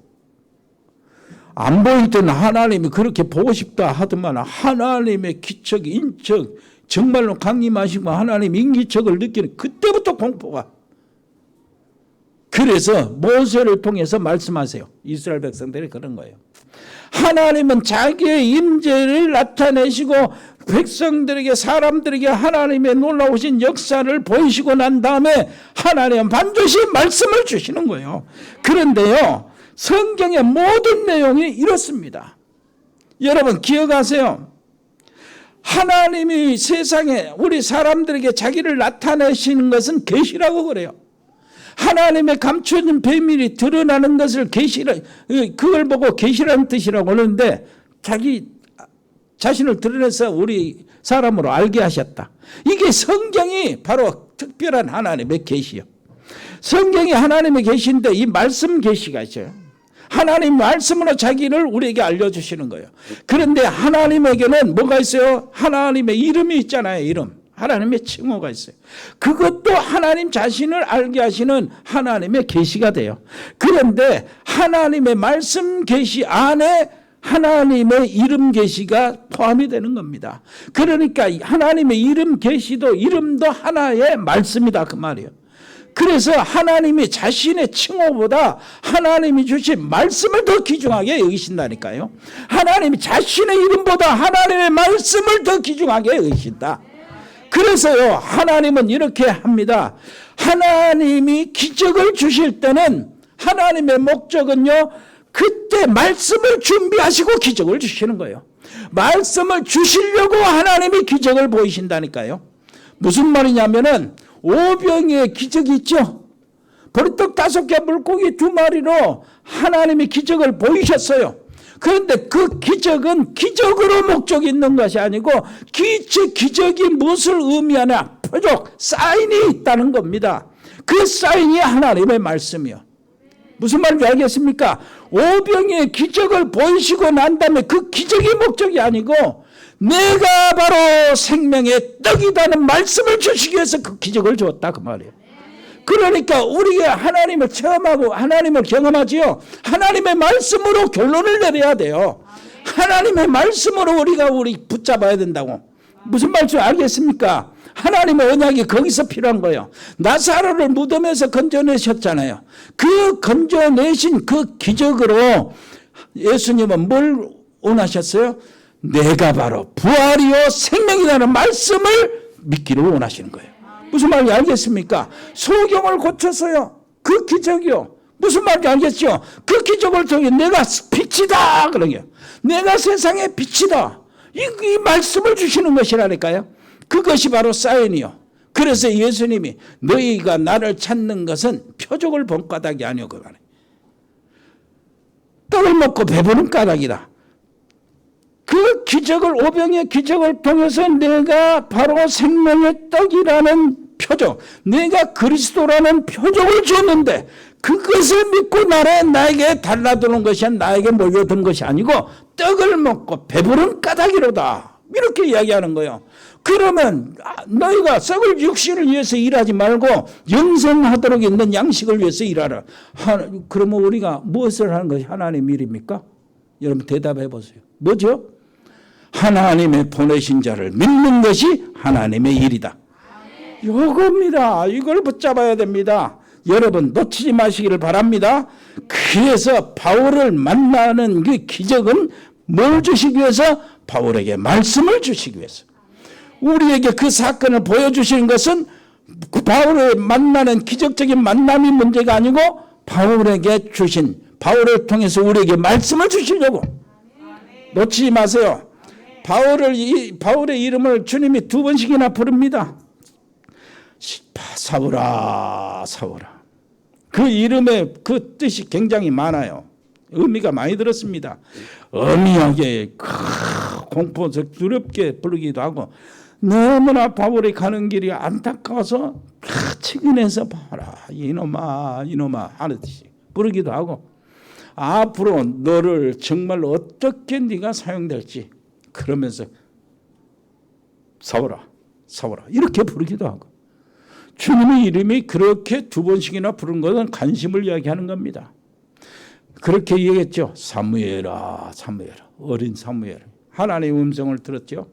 안 보이던 하나님이 그렇게 보고 싶다 하더만 하나님의 기척, 인척, 정말로 강림하시고 하나님 인기척을 느끼는 그때부터 공포가. 그래서 모세를 통해서 말씀하세요. 이스라엘 백성들이 그런 거예요. 하나님은 자기의 임재를 나타내시고 백성들에게 사람들에게 하나님의 놀라우신 역사를 보이시고 난 다음에 하나님은 반드시 말씀을 주시는 거예요. 그런데요, 성경의 모든 내용이 이렇습니다. 여러분 기억하세요. 하나님이 세상에 우리 사람들에게 자기를 나타내시는 것은 계시라고 그래요. 하나님의 감춰진 비밀이 드러나는 것을 그걸 보고 계시라는 뜻이라고 하는데 자기 자신을 드러내서 우리 사람으로 알게 하셨다. 이게 성경이 바로 특별한 하나님의 계시요. 성경이 하나님의 계시인데 이 말씀 계시가 있어요. 하나님 말씀으로 자기를 우리에게 알려주시는 거예요. 그런데 하나님에게는 뭐가 있어요? 하나님의 이름이 있잖아요. 이름. 하나님의 칭호가 있어요. 그것도 하나님 자신을 알게 하시는 하나님의 계시가 돼요. 그런데 하나님의 말씀 계시 안에 하나님의 이름 계시가 포함이 되는 겁니다. 그러니까 하나님의 이름 계시도 이름도 하나의 말씀이다 그 말이에요. 그래서 하나님이 자신의 칭호보다 하나님이 주신 말씀을 더 귀중하게 여기신다니까요. 하나님이 자신의 이름보다 하나님의 말씀을 더 귀중하게 여기신다. 그래서요, 하나님은 이렇게 합니다. 하나님이 기적을 주실 때는 하나님의 목적은요, 그때 말씀을 준비하시고 기적을 주시는 거예요. 말씀을 주시려고 하나님이 기적을 보이신다니까요. 무슨 말이냐면은 오병이의 기적이 있죠. 보리떡 5개 물고기 2마리로 하나님이 기적을 보이셨어요. 그런데 그 기적은 기적으로 목적이 있는 것이 아니고 기적이 무엇을 의미하냐? 표적, 사인이 있다는 겁니다. 그 사인이 하나님의 말씀이요. 무슨 말인지 알겠습니까? 오병이의 기적을 보이시고 난 다음에 그 기적이 목적이 아니고 내가 바로 생명의 떡이다는 말씀을 주시기 위해서 그 기적을 주었다 그 말이에요. 그러니까 우리가 하나님을 체험하고 하나님을 경험하지요. 하나님의 말씀으로 결론을 내려야 돼요. 하나님의 말씀으로 우리가 붙잡아야 된다고. 무슨 말인지 알겠습니까? 하나님의 언약이 거기서 필요한 거예요. 나사로를 무덤에서 건져내셨잖아요. 그 건져내신 그 기적으로 예수님은 뭘 원하셨어요? 내가 바로 부활이요 생명이라는 말씀을 믿기를 원하시는 거예요. 무슨 말인지 알겠습니까? 소경을 고쳤어요. 그 기적이요. 무슨 말인지 알겠죠? 그 기적을 통해 내가 빛이다 그러게요. 내가 세상의 빛이다. 이 말씀을 주시는 것이라니까요. 그것이 바로 사인이요. 그래서 예수님이 너희가 나를 찾는 것은 표적을 본 까닭이 아니오 그 말이에요. 떡을 먹고 배부른 까닭이다. 그 기적을 오병의 기적을 통해서 내가 바로 생명의 떡이라는 표적, 내가 그리스도라는 표적을 줬는데 그것을 믿고 나에게 달라드는 것이 나에게 몰려든 것이 아니고 떡을 먹고 배부른 까닭이로다. 이렇게 이야기하는 거예요. 그러면 너희가 썩을 육신을 위해서 일하지 말고 영생하도록 있는 양식을 위해서 일하라. 그러면 우리가 무엇을 하는 것이 하나님의 일입니까? 여러분 대답해 보세요. 뭐죠? 하나님의 보내신 자를 믿는 것이 하나님의 일이다. 요겁니다. 이걸 붙잡아야 됩니다. 여러분 놓치지 마시기를 바랍니다. 그래서 바울을 만나는 그 기적은 뭘 주시기 위해서? 바울에게 말씀을 주시기 위해서. 우리에게 그 사건을 보여주시는 것은 바울을 만나는 기적적인 만남이 문제가 아니고 바울에게 주신, 바울을 통해서 우리에게 말씀을 주시려고. 놓치지 마세요. 바울의 이름을 주님이 2번씩이나 부릅니다. 사울아 사울아. 그 이름의 그 뜻이 굉장히 많아요. 의미가 많이 들었습니다. 어미하게 공포적 두렵게 부르기도 하고 너무나 바울이 가는 길이 안타까워서 측은해서 봐라 이놈아 하듯이 부르기도 하고 앞으로 너를 정말 어떻게 네가 사용될지 그러면서 사울아 이렇게 부르기도 하고 주님의 이름이 그렇게 2번씩이나 부른 것은 관심을 이야기하는 겁니다. 그렇게 얘기했죠. 사무엘아 어린 사무엘. 하나님의 음성을 들었죠.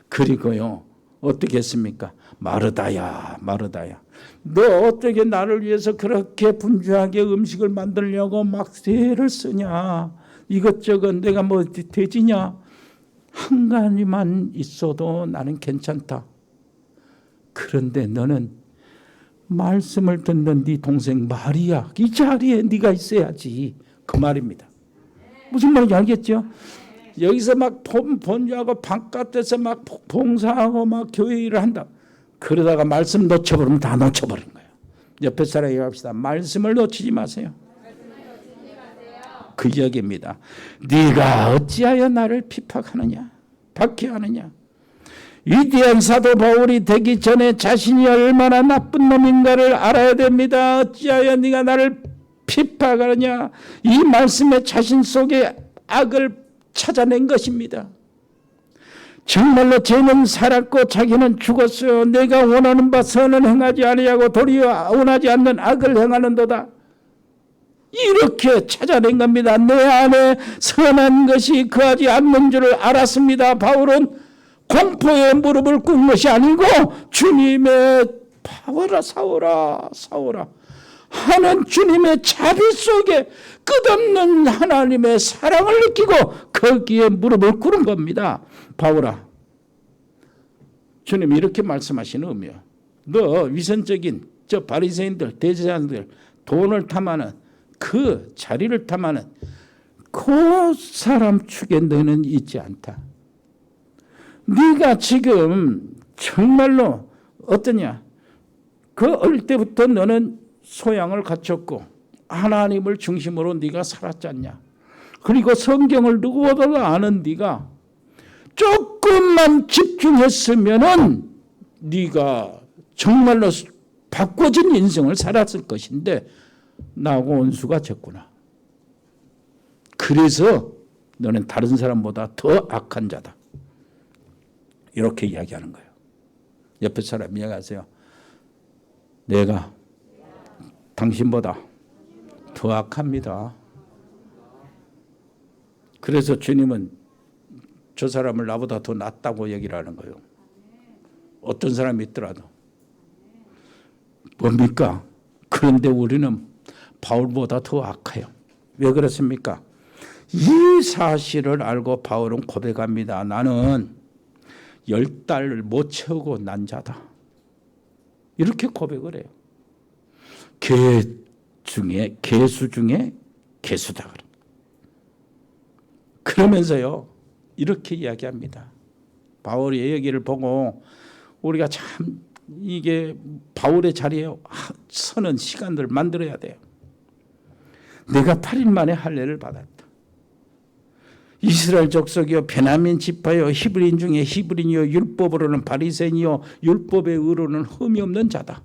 그리고요 어떻게 했습니까? 마르다야 너 어떻게 나를 위해서 그렇게 분주하게 음식을 만들려고 막 새를 쓰냐. 이것저것 내가 뭐 돼지냐. 한 가지만 있어도 나는 괜찮다. 그런데 너는 말씀을 듣는 네 동생 마리아 이 자리에 네가 있어야지. 그 말입니다. 무슨 말인지 알겠죠? 여기서 막 본주하고 바깥에서 막 봉사하고 막 교회 일을 한다. 그러다가 말씀 놓쳐버리면 다 놓쳐버린 거예요. 옆에 사람 얘기합시다. 말씀을 놓치지 마세요. 그 이야기입니다. 네가 어찌하여 나를 핍박하느냐 박해하느냐. 위대한 사도 바울이 되기 전에 자신이 얼마나 나쁜 놈인가를 알아야 됩니다. 어찌하여 네가 나를 핍박하느냐. 이 말씀에 자신 속에 악을 찾아낸 것입니다. 정말로 죄는 살았고 자기는 죽었어요. 내가 원하는 바 선은 행하지 아니하고 도리어 원하지 않는 악을 행하는도다. 이렇게 찾아낸 겁니다. 내 안에 선한 것이 거하지 않는 줄을 알았습니다. 바울은 공포에 무릎을 꿇은 것이 아니고 주님의 사울아 하는 주님의 자비 속에 끝없는 하나님의 사랑을 느끼고 거기에 무릎을 꿇은 겁니다. 바울아, 주님이 이렇게 말씀하시는 의미야. 너 위선적인 저 바리새인들 대제사장들 돈을 탐하는 그 자리를 탐하는 그 사람 축에 너는 있지 않다. 네가 지금 정말로 어떠냐? 그 어릴 때부터 너는 소양을 갖췄고 하나님을 중심으로 네가 살았지 않냐? 그리고 성경을 누구보다도 아는 네가 조금만 집중했으면은 네가 정말로 바꿔진 인생을 살았을 것인데 나하고 원수가 졌구나. 그래서 너는 다른 사람보다 더 악한 자다. 이렇게 이야기하는 거예요. 옆에 사람 이야기하세요. 내가 당신보다 더 악합니다. 그래서 주님은 저 사람을 나보다 더 낫다고 얘기를 하는 거예요. 어떤 사람이 있더라도. 뭡니까? 그런데 우리는 바울보다 더 악해요. 왜 그렇습니까? 이 사실을 알고 바울은 고백합니다. 나는 10달을 못 채우고 난 자다. 이렇게 고백을 해요. 개수 중에 개수다. 그러면서요 이렇게 이야기합니다. 바울의 얘기를 보고 우리가 참 이게 바울의 자리에 서는 시간들을 만들어야 돼요. 내가 8일 만에 할례를 받았다. 이스라엘 족속이요 베냐민 지파요 히브리인 중에 히브리인이요 율법으로는 바리새인이요 율법의 의로는 흠이 없는 자다.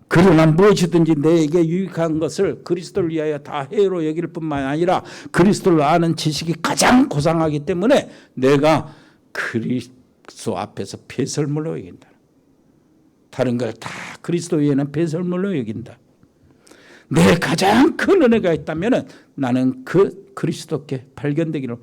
그러나 무엇이든지 내게 유익한 것을 그리스도를 위하여 다 해로 여길 뿐만 아니라 그리스도를 아는 지식이 가장 고상하기 때문에 내가 그리스도 앞에서 배설물로 여긴다. 다른 걸 다 그리스도 위에는 배설물로 여긴다. 내 가장 큰 은혜가 있다면 나는 그 그리스도께 발견되기로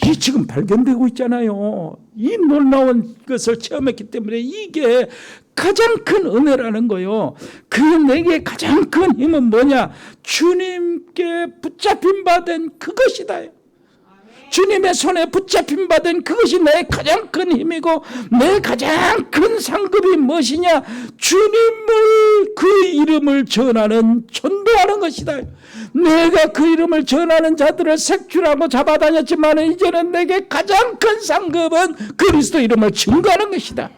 이 지금 발견되고 있잖아요. 이 놀라운 것을 체험했기 때문에 이게 가장 큰 은혜라는 거요. 그 내게 가장 큰 힘은 뭐냐? 주님께 붙잡힌 바 된 그것이다. 주님의 손에 붙잡힌 바 된 그것이 내 가장 큰 힘이고 내 가장 큰 상급이 무엇이냐? 주님을 그 이름을 전하는 전도하는 것이다. 내가 그 이름을 전하는 자들을 색출하고 잡아다녔지만 이제는 내게 가장 큰 상급은 그리스도 이름을 증거하는 것이다.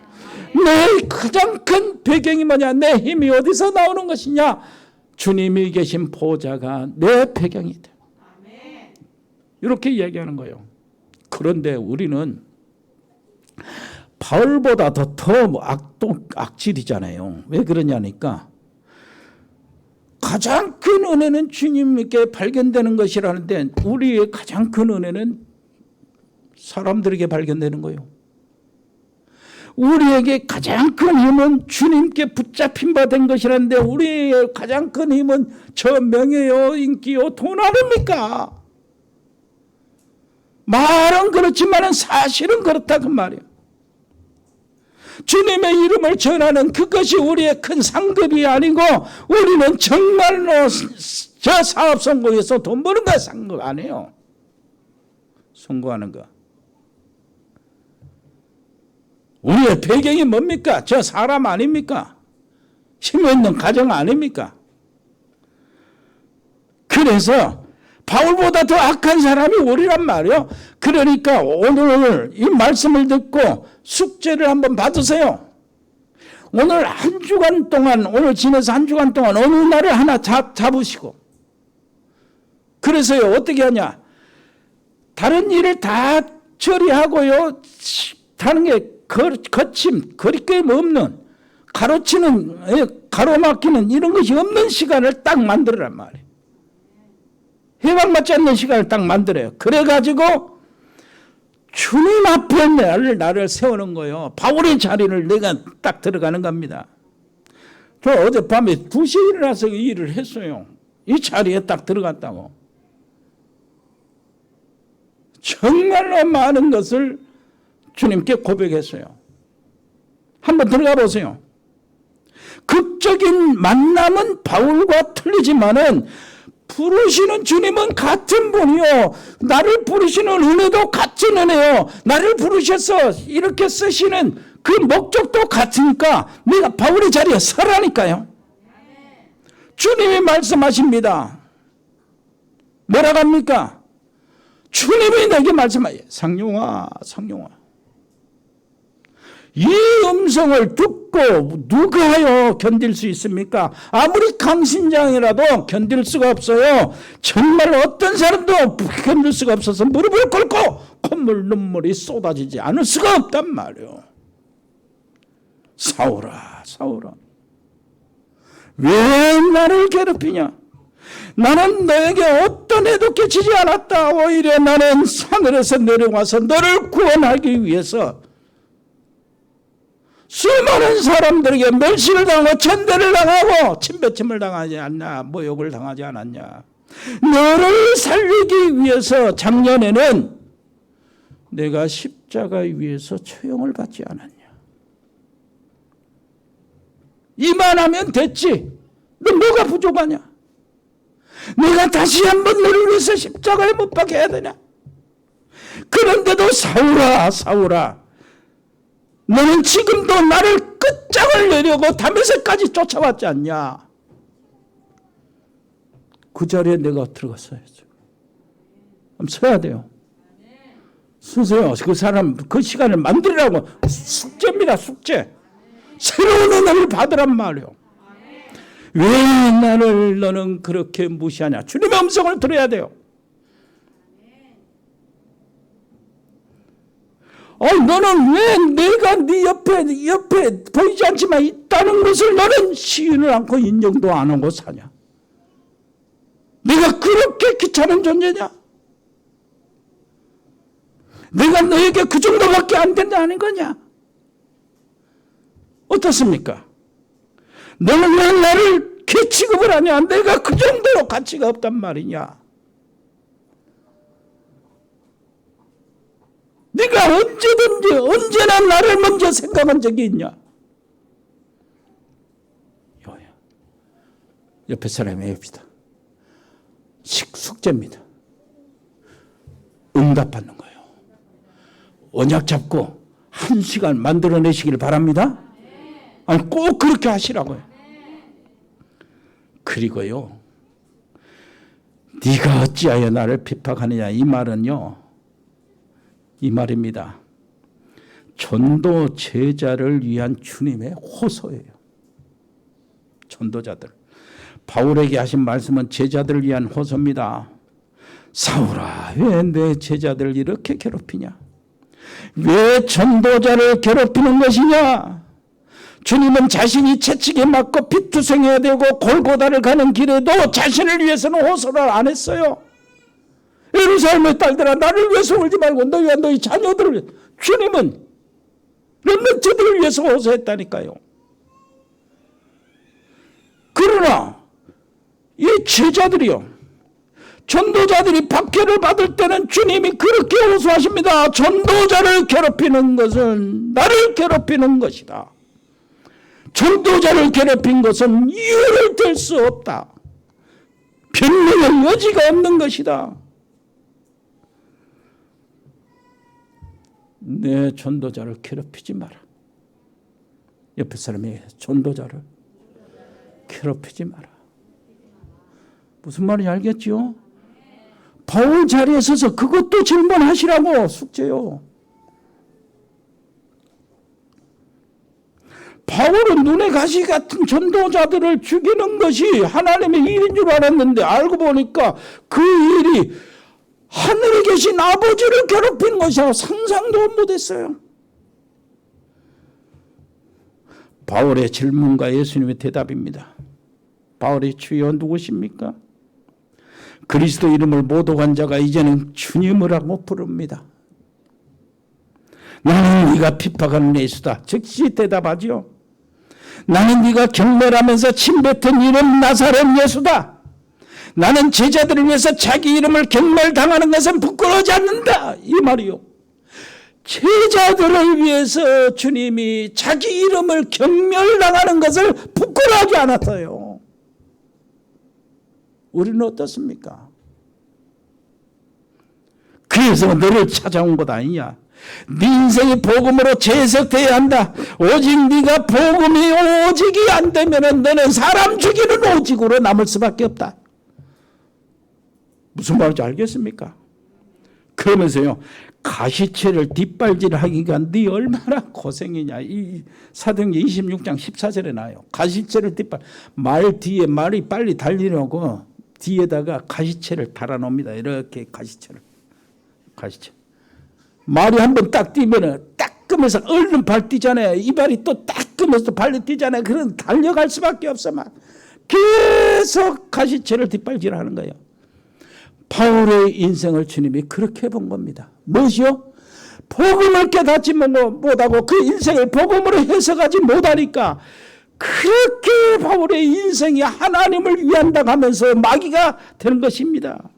내 가장 큰 배경이 뭐냐? 내 힘이 어디서 나오는 것이냐? 주님이 계신 보좌가 내 배경이다. 이렇게 얘기하는 거예요. 그런데 우리는 바울보다 더 악질이잖아요. 왜 그러냐니까 가장 큰 은혜는 주님께 발견되는 것이라는데 우리의 가장 큰 은혜는 사람들에게 발견되는 거예요. 우리에게 가장 큰 힘은 주님께 붙잡힌 바 된 것이라는데 우리의 가장 큰 힘은 저 명예요, 인기요, 돈 아닙니까? 말은 그렇지만 사실은 그렇다 그 말이에요. 주님의 이름을 전하는 그것이 우리의 큰 상급이 아니고 우리는 정말로 저 사업 성공해서 돈 버는 거 상급 아니에요. 성공하는 거. 우리의 배경이 뭡니까? 저 사람 아닙니까? 힘 있는 가정 아닙니까? 그래서 바울보다 더 악한 사람이 우리란 말이에요. 그러니까 오늘 이 말씀을 듣고 숙제를 한번 받으세요. 오늘 한 주간 동안 오늘 지내서 한 주간 동안 어느 날을 하나 잡으시고 그래서요 어떻게 하냐? 다른 일을 다 처리하고요. 다른 게 거침, 거리낌 없는 가로치는 가로막히는 이런 것이 없는 시간을 딱 만들어란 말이에요. 해방받지 않는 시간을 딱 만들어요. 그래가지고 주님 앞에 나를 세우는 거예요. 바울의 자리를 내가 딱 들어가는 겁니다. 저 어젯밤에 2시에 일어나서 이 일을 했어요. 이 자리에 딱 들어갔다고. 정말로 많은 것을 주님께 고백했어요. 한번 들어가 보세요. 극적인 만남은 바울과 틀리지만은 부르시는 주님은 같은 분이요. 나를 부르시는 은혜도 같은 은혜요. 나를 부르셔서 이렇게 쓰시는 그 목적도 같으니까 내가 바울의 자리에 서라니까요. 주님이 말씀하십니다. 뭐라고 합니까? 주님이 내게 말씀하여 상용아 상용아 이 음성을 듣고 누가요 견딜 수 있습니까? 아무리 강신장이라도 견딜 수가 없어요. 정말 어떤 사람도 견딜 수가 없어서 무릎을 꿇고 콧물 눈물이 쏟아지지 않을 수가 없단 말이에요. 사울아 사울아 왜 나를 괴롭히냐? 나는 너에게 어떤 해도 끼치지 않았다. 오히려 나는 하늘에서 내려와서 너를 구원하기 위해서 수많은 사람들에게 멸시를 당하고 천대를 당하고 침뱉음을 당하지 않냐, 모욕을 당하지 않았냐. 너를 살리기 위해서 작년에는 내가 십자가 위에서 처형을 받지 않았냐. 이만하면 됐지. 너 뭐가 부족하냐? 내가 다시 한번 너를 위해서 십자가에 못 박게 해야 되냐? 그런데도 사울아, 사울아, 너는 지금도 나를 끝장을 내려고 다메섹까지 쫓아왔지 않냐? 그 자리에 내가 들어갔어야죠. 그럼 서야 돼요. 서세요. 그 사람 그 시간을 만들라고. 숙제입니다. 숙제. 새로운 은혜를 받으란 말이요. 왜 나를 너는 그렇게 무시하냐? 주님의 음성을 들어야 돼요. 너는 왜 내가 네 옆에 보이지 않지만 있다는 것을 너는 시인을 않고 인정도 안 하고 사냐? 내가 그렇게 귀찮은 존재냐? 내가 너에게 그 정도밖에 안 된다는 거냐? 어떻습니까? 너는 왜 나를 개 취급을 하냐? 내가 그 정도로 가치가 없단 말이냐? 네가 언제든지 언제나 나를 먼저 생각한 적이 있냐? 옆에 사람이 해봅시다. 숙제입니다. 응답받는 거예요. 언약 잡고 1시간 만들어내시길 바랍니다. 아니, 꼭 그렇게 하시라고요. 그리고요, 네가 어찌하여 나를 핍박하느냐, 이 말은요, 이 말입니다. 전도 제자를 위한 주님의 호소예요. 전도자들. 바울에게 하신 말씀은 제자들을 위한 호소입니다. 사울아, 왜 내 제자들을 이렇게 괴롭히냐? 왜 전도자를 괴롭히는 것이냐? 주님은 자신이 채찍에 맞고 피투성해야 되고 골고다를 가는 길에도 자신을 위해서는 호소를 안 했어요. 예루살렘의 딸들아, 나를 위해서 울지 말고 너희와 너희 자녀들을 위해. 주님은 렘넌트들을 위해서 호소했다니까요. 그러나 이 제자들이요, 전도자들이 박해를 받을 때는 주님이 그렇게 호소하십니다. 전도자를 괴롭히는 것은 나를 괴롭히는 것이다. 전도자를 괴롭힌 것은 이유를 들 수 없다. 변명의 여지가 없는 것이다. 내 전도자를 괴롭히지 마라. 옆에 사람이 전도자를 괴롭히지 마라. 무슨 말인지 알겠죠? 바울 자리에 서서 그것도 질문하시라고. 숙제요. 바울은 눈에 가시 같은 전도자들을 죽이는 것이 하나님의 일인 줄 알았는데 알고 보니까 그 일이 하늘에 계신 아버지를 괴롭히는 것이라고 상상도 못했어요. 바울의 질문과 예수님의 대답입니다. 바울의 주여 누구십니까? 그리스도 이름을 모독한 자가 이제는 주님을 하고 부릅니다. 나는 네가 핍박하는 예수다. 즉시 대답하죠. 나는 네가 경멸하면서 침뱉은 이름 나사렛 예수다. 나는 제자들을 위해서 자기 이름을 경멸당하는 것은 부끄러워하지 않는다. 이 말이요. 제자들을 위해서 주님이 자기 이름을 경멸당하는 것을 부끄러워하지 않았어요. 우리는 어떻습니까? 그래서 너를 찾아온 것 아니냐? 네 인생이 복음으로 재해석돼야 한다. 오직 네가 복음이 오직이 안 되면 너는 사람 죽이는 오직으로 남을 수밖에 없다. 무슨 말인지 알겠습니까? 그러면서요, 가시체를 뒷발질하기가 네 얼마나 고생이냐. 이 사도행전 26장 14절에 나와요. 가시체를 말 뒤에 말이 빨리 달리려고 뒤에다가 가시체를 달아놓습니다. 이렇게 가시체. 말이 한번 딱 뛰면은 딱 끄면서 얼른 발 뛰잖아요. 이 발이 또 딱 끄면서 발이 뛰잖아요. 그런 달려갈 수밖에 없어. 막 계속 가시체를 뒷발질하는 거예요. 바울의 인생을 주님이 그렇게 본 겁니다. 무엇이요? 복음을 깨닫지 못하고 그 인생을 복음으로 해석하지 못하니까 그렇게 바울의 인생이 하나님을 위한다 하면서 마귀가 되는 것입니다.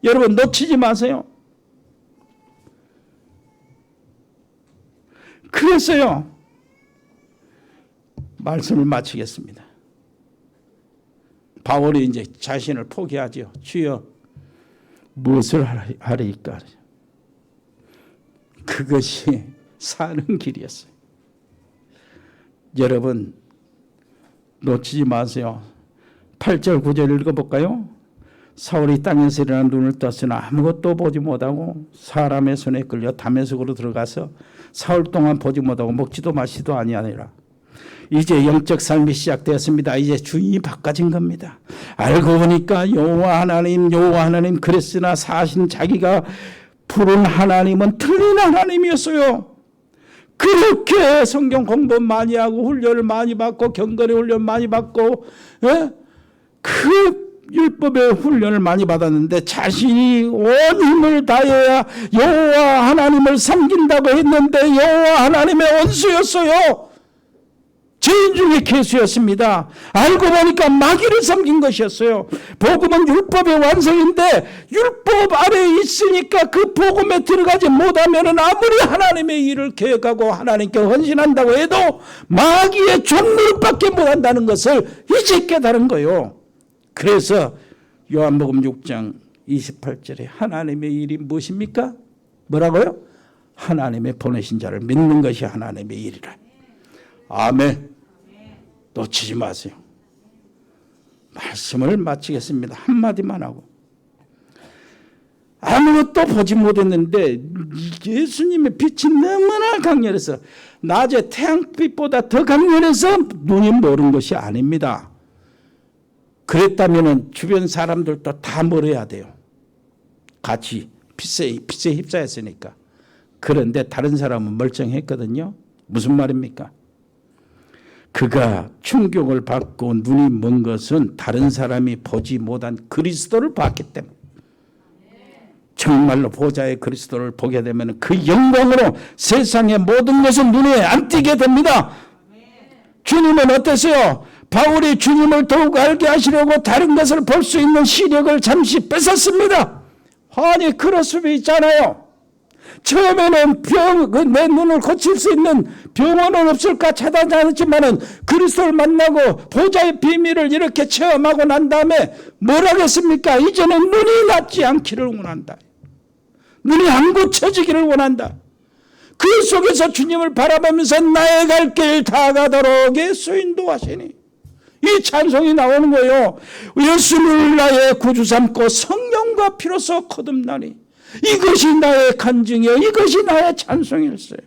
여러분 놓치지 마세요. 그래서요, 말씀을 마치겠습니다. 바울이 이제 자신을 포기하죠. 주여, 무엇을 하리까? 그것이 사는 길이었어요. 여러분 놓치지 마세요. 8절 9절 읽어볼까요? 사울이 땅에서 일어나 눈을 떴으나 아무것도 보지 못하고 사람의 손에 끌려 다메섹으로 들어가서 사흘 동안 보지 못하고 먹지도 마시도 아니하니라. 이제 영적 삶이 시작되었습니다. 이제 주인이 바꿔진 겁니다. 알고 보니까 여호와 하나님 그랬으나 사실 자기가 부른 하나님은 틀린 하나님이었어요. 그렇게 성경 공부 많이 하고 훈련을 많이 받고 경건의 훈련 많이 받고 그 율법의 훈련을 많이 받았는데 자신이 온 힘을 다해야 여호와 하나님을 섬긴다고 했는데 여호와 하나님의 원수였어요. 죄인 중에 괴수였습니다. 알고 보니까 마귀를 섬긴 것이었어요. 복음은 율법의 완성인데 율법 아래에 있으니까 그 복음에 들어가지 못하면 아무리 하나님의 일을 계획하고 하나님께 헌신한다고 해도 마귀의 종노릇밖에 못한다는 것을 이제 깨달은 거예요. 그래서 요한복음 6장 28절에 하나님의 일이 무엇입니까? 뭐라고요? 하나님의 보내신 자를 믿는 것이 하나님의 일이라. 아멘. 놓치지 마세요. 말씀을 마치겠습니다. 한마디만 하고. 아무것도 보지 못했는데 예수님의 빛이 너무나 강렬해서 낮에 태양빛보다 더 강렬해서 눈이 멀은 것이 아닙니다. 그랬다면 주변 사람들도 다 멀어야 돼요. 같이 빛에 휩싸였으니까. 그런데 다른 사람은 멀쩡했거든요. 무슨 말입니까? 그가 충격을 받고 눈이 먼 것은 다른 사람이 보지 못한 그리스도를 봤기 때문에, 정말로 보좌의 그리스도를 보게 되면 그 영광으로 세상의 모든 것은 눈에 안 띄게 됩니다. 주님은 어땠어요? 바울이 주님을 더욱 알게 하시려고 다른 것을 볼 수 있는 시력을 잠시 뺏었습니다. 아니 그럴 수도 있잖아요. 처음에는 내 눈을 고칠 수 있는 병원은 없을까 찾아다녔지만은 그리스도를 만나고 보좌의 비밀을 이렇게 체험하고 난 다음에 뭘 하겠습니까? 이제는 눈이 낫지 않기를 원한다. 눈이 안 고쳐지기를 원한다. 그 속에서 주님을 바라보면서 나의 갈 길 다 가도록 예수 인도하시니 이 찬송이 나오는 거예요. 예수를 나의 구주 삼고 성령과 피로써 거듭나니 이것이 나의 간증이요 이것이 나의 찬송일세.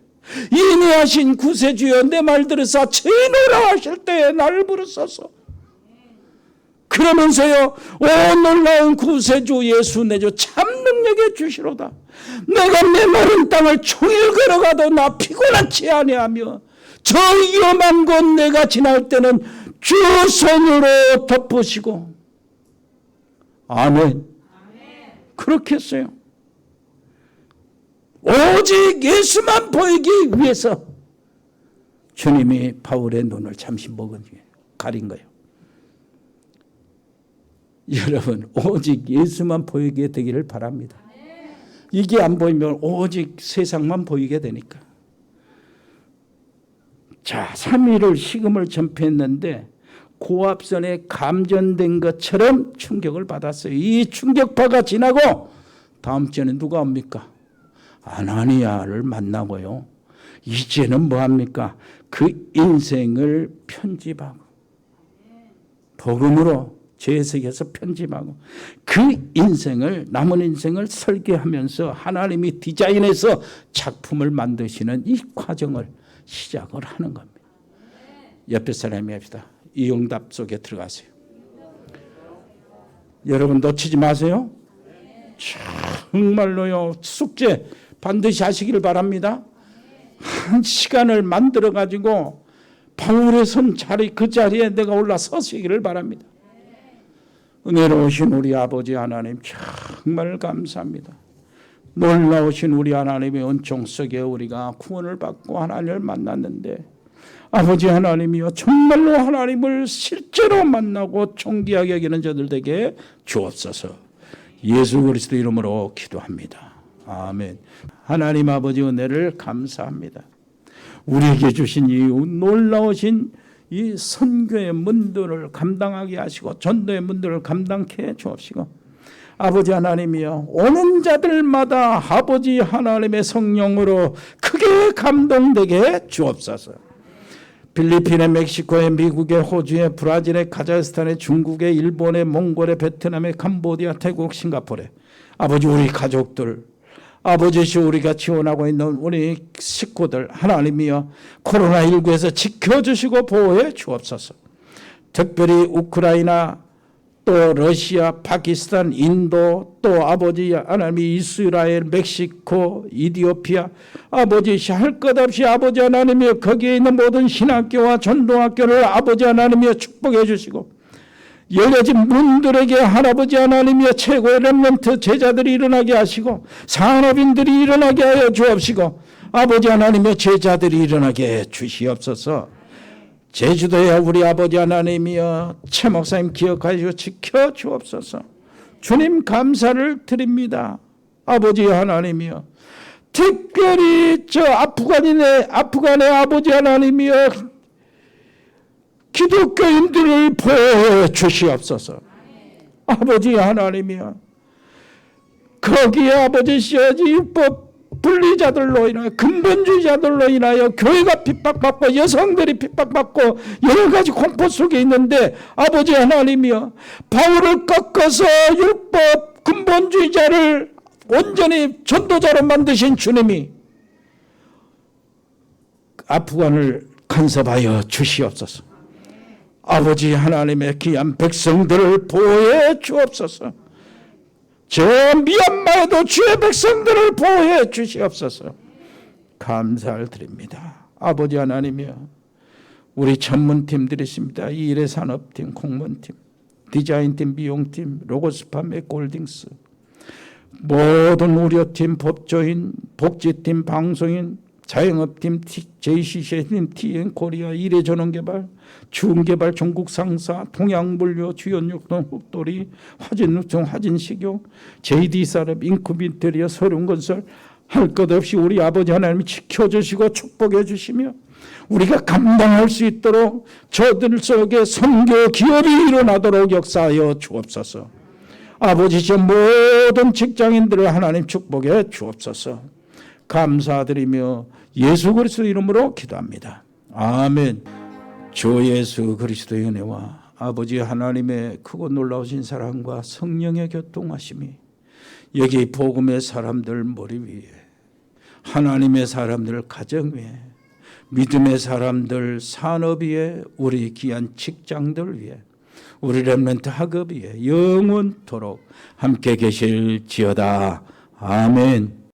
인내하신 구세주여 내 말 들으사 제노라 하실 때에 나를 부르소서. 그러면서요 오 놀라운 구세주 예수 내 주 참 능력의 주시로다. 내가 메마른 땅을 종일 걸어가도 나 피곤하지 아니하며 저 위험한 곳 내가 지날 때는 주 손으로 덮으시고. 아멘. 그렇게 했어요. 오직 예수만 보이기 위해서 주님이 바울의 눈을 잠시 가린 거예요. 여러분 오직 예수만 보이게 되기를 바랍니다. 이게 안 보이면 오직 세상만 보이게 되니까. 자, 3일을 식음을 전폐했는데 고압선에 감전된 것처럼 충격을 받았어요. 이 충격파가 지나고 다음 주에는 누가 옵니까? 아나니아를 만나고요. 이제는 뭐합니까? 그 인생을 편집하고 복음으로 재해석해서 편집하고 그 인생을 남은 인생을 설계하면서 하나님이 디자인해서 작품을 만드시는 이 과정을 시작을 하는 겁니다. 옆에 사람이 합시다. 이 응답 속에 들어가세요. 여러분 놓치지 마세요. 정말로요. 숙제 반드시 하시기를 바랍니다. 한 시간을 만들어 가지고 바울의 선 자리 그 자리에 내가 올라 서시기를 바랍니다. 은혜로우신 우리 아버지 하나님 정말 감사합니다. 놀라우신 우리 하나님의 은총 속에 우리가 구원을 받고 하나님을 만났는데 아버지 하나님이여 정말로 하나님을 실제로 만나고 존귀하게 여기는 저들에게 주옵소서. 예수 그리스도 이름으로 기도합니다. 아멘. 하나님 아버지 은혜를 감사합니다. 우리에게 주신 이 놀라우신 이 선교의 문들을 감당하게 하시고 전도의 문들을 감당케 해 주옵시고 아버지 하나님이여 오는 자들마다 아버지 하나님의 성령으로 크게 감동되게 주옵소서. 필리핀에, 멕시코에, 미국에, 호주에, 브라질에, 카자흐스탄에, 중국에, 일본에, 몽골에, 베트남에, 캄보디아, 태국, 싱가포르에 아버지 우리 가족들 아버지시 우리가 지원하고 있는 우리 식구들 하나님이여 코로나19에서 지켜주시고 보호해 주옵소서. 특별히 우크라이나 또 러시아, 파키스탄, 인도 또 아버지 하나님 이스라엘, 멕시코, 이디오피아 아버지 할 것 없이 아버지 하나님이여 거기에 있는 모든 신학교와 전도학교를 아버지 하나님이여 축복해 주시고 열려진 문들에게 할아버지 하나님이여 최고의 렘넌트 제자들이 일어나게 하시고 산업인들이 일어나게 하여 주옵시고 아버지 하나님의 제자들이 일어나게 해 주시옵소서. 제주도에 우리 아버지 하나님이여 최 목사님 기억하시고 지켜 주옵소서. 주님 감사를 드립니다. 아버지 하나님이여 특별히 저 아프간의 아버지 하나님이여 기독교인들을 보호해 주시옵소서. 아버지 하나님이여 거기에 아버지 율법 분리자들로 인하여 근본주의자들로 인하여 교회가 핍박받고 여성들이 핍박받고 여러 가지 공포 속에 있는데 아버지 하나님이여 바울을 꺾어서 율법 근본주의자를 온전히 전도자로 만드신 주님이 아프간을 간섭하여 주시옵소서. 아버지 하나님의 귀한 백성들을 보호해 주옵소서. 저 미얀마에도 주의 백성들을 보호해 주시옵소서. 감사를 드립니다. 아버지 하나님이여 우리 전문팀들이 있습니다. 일의 산업팀, 공무원팀, 디자인팀, 미용팀, 로고스파, 맥골딩스 모든 의료팀, 법조인, 복지팀, 방송인, 자영업팀, JCC팀, TN코리아, 일해전원개발, 주은개발, 전국상사, 동양물류, 주연육동, 흑돌이, 화진누청, 화진식욕, JD산업, 인큐비터리아, 서룡건설 할 것 없이 우리 아버지 하나님이 지켜주시고 축복해 주시며 우리가 감당할 수 있도록 저들 속에 선교 기업이 일어나도록 역사하여 주옵소서. 아버지 저 모든 직장인들을 하나님 축복해 주옵소서. 감사드리며 예수 그리스도 이름으로 기도합니다. 아멘. 주 예수 그리스도의 은혜와 아버지 하나님의 크고 놀라우신 사랑과 성령의 교통하심이 여기 복음의 사람들 머리 위에 하나님의 사람들 가정 위에 믿음의 사람들 산업 위에 우리 귀한 직장들 위에 우리 렘넌트 학업 위에 영원토록 함께 계실지어다. 아멘.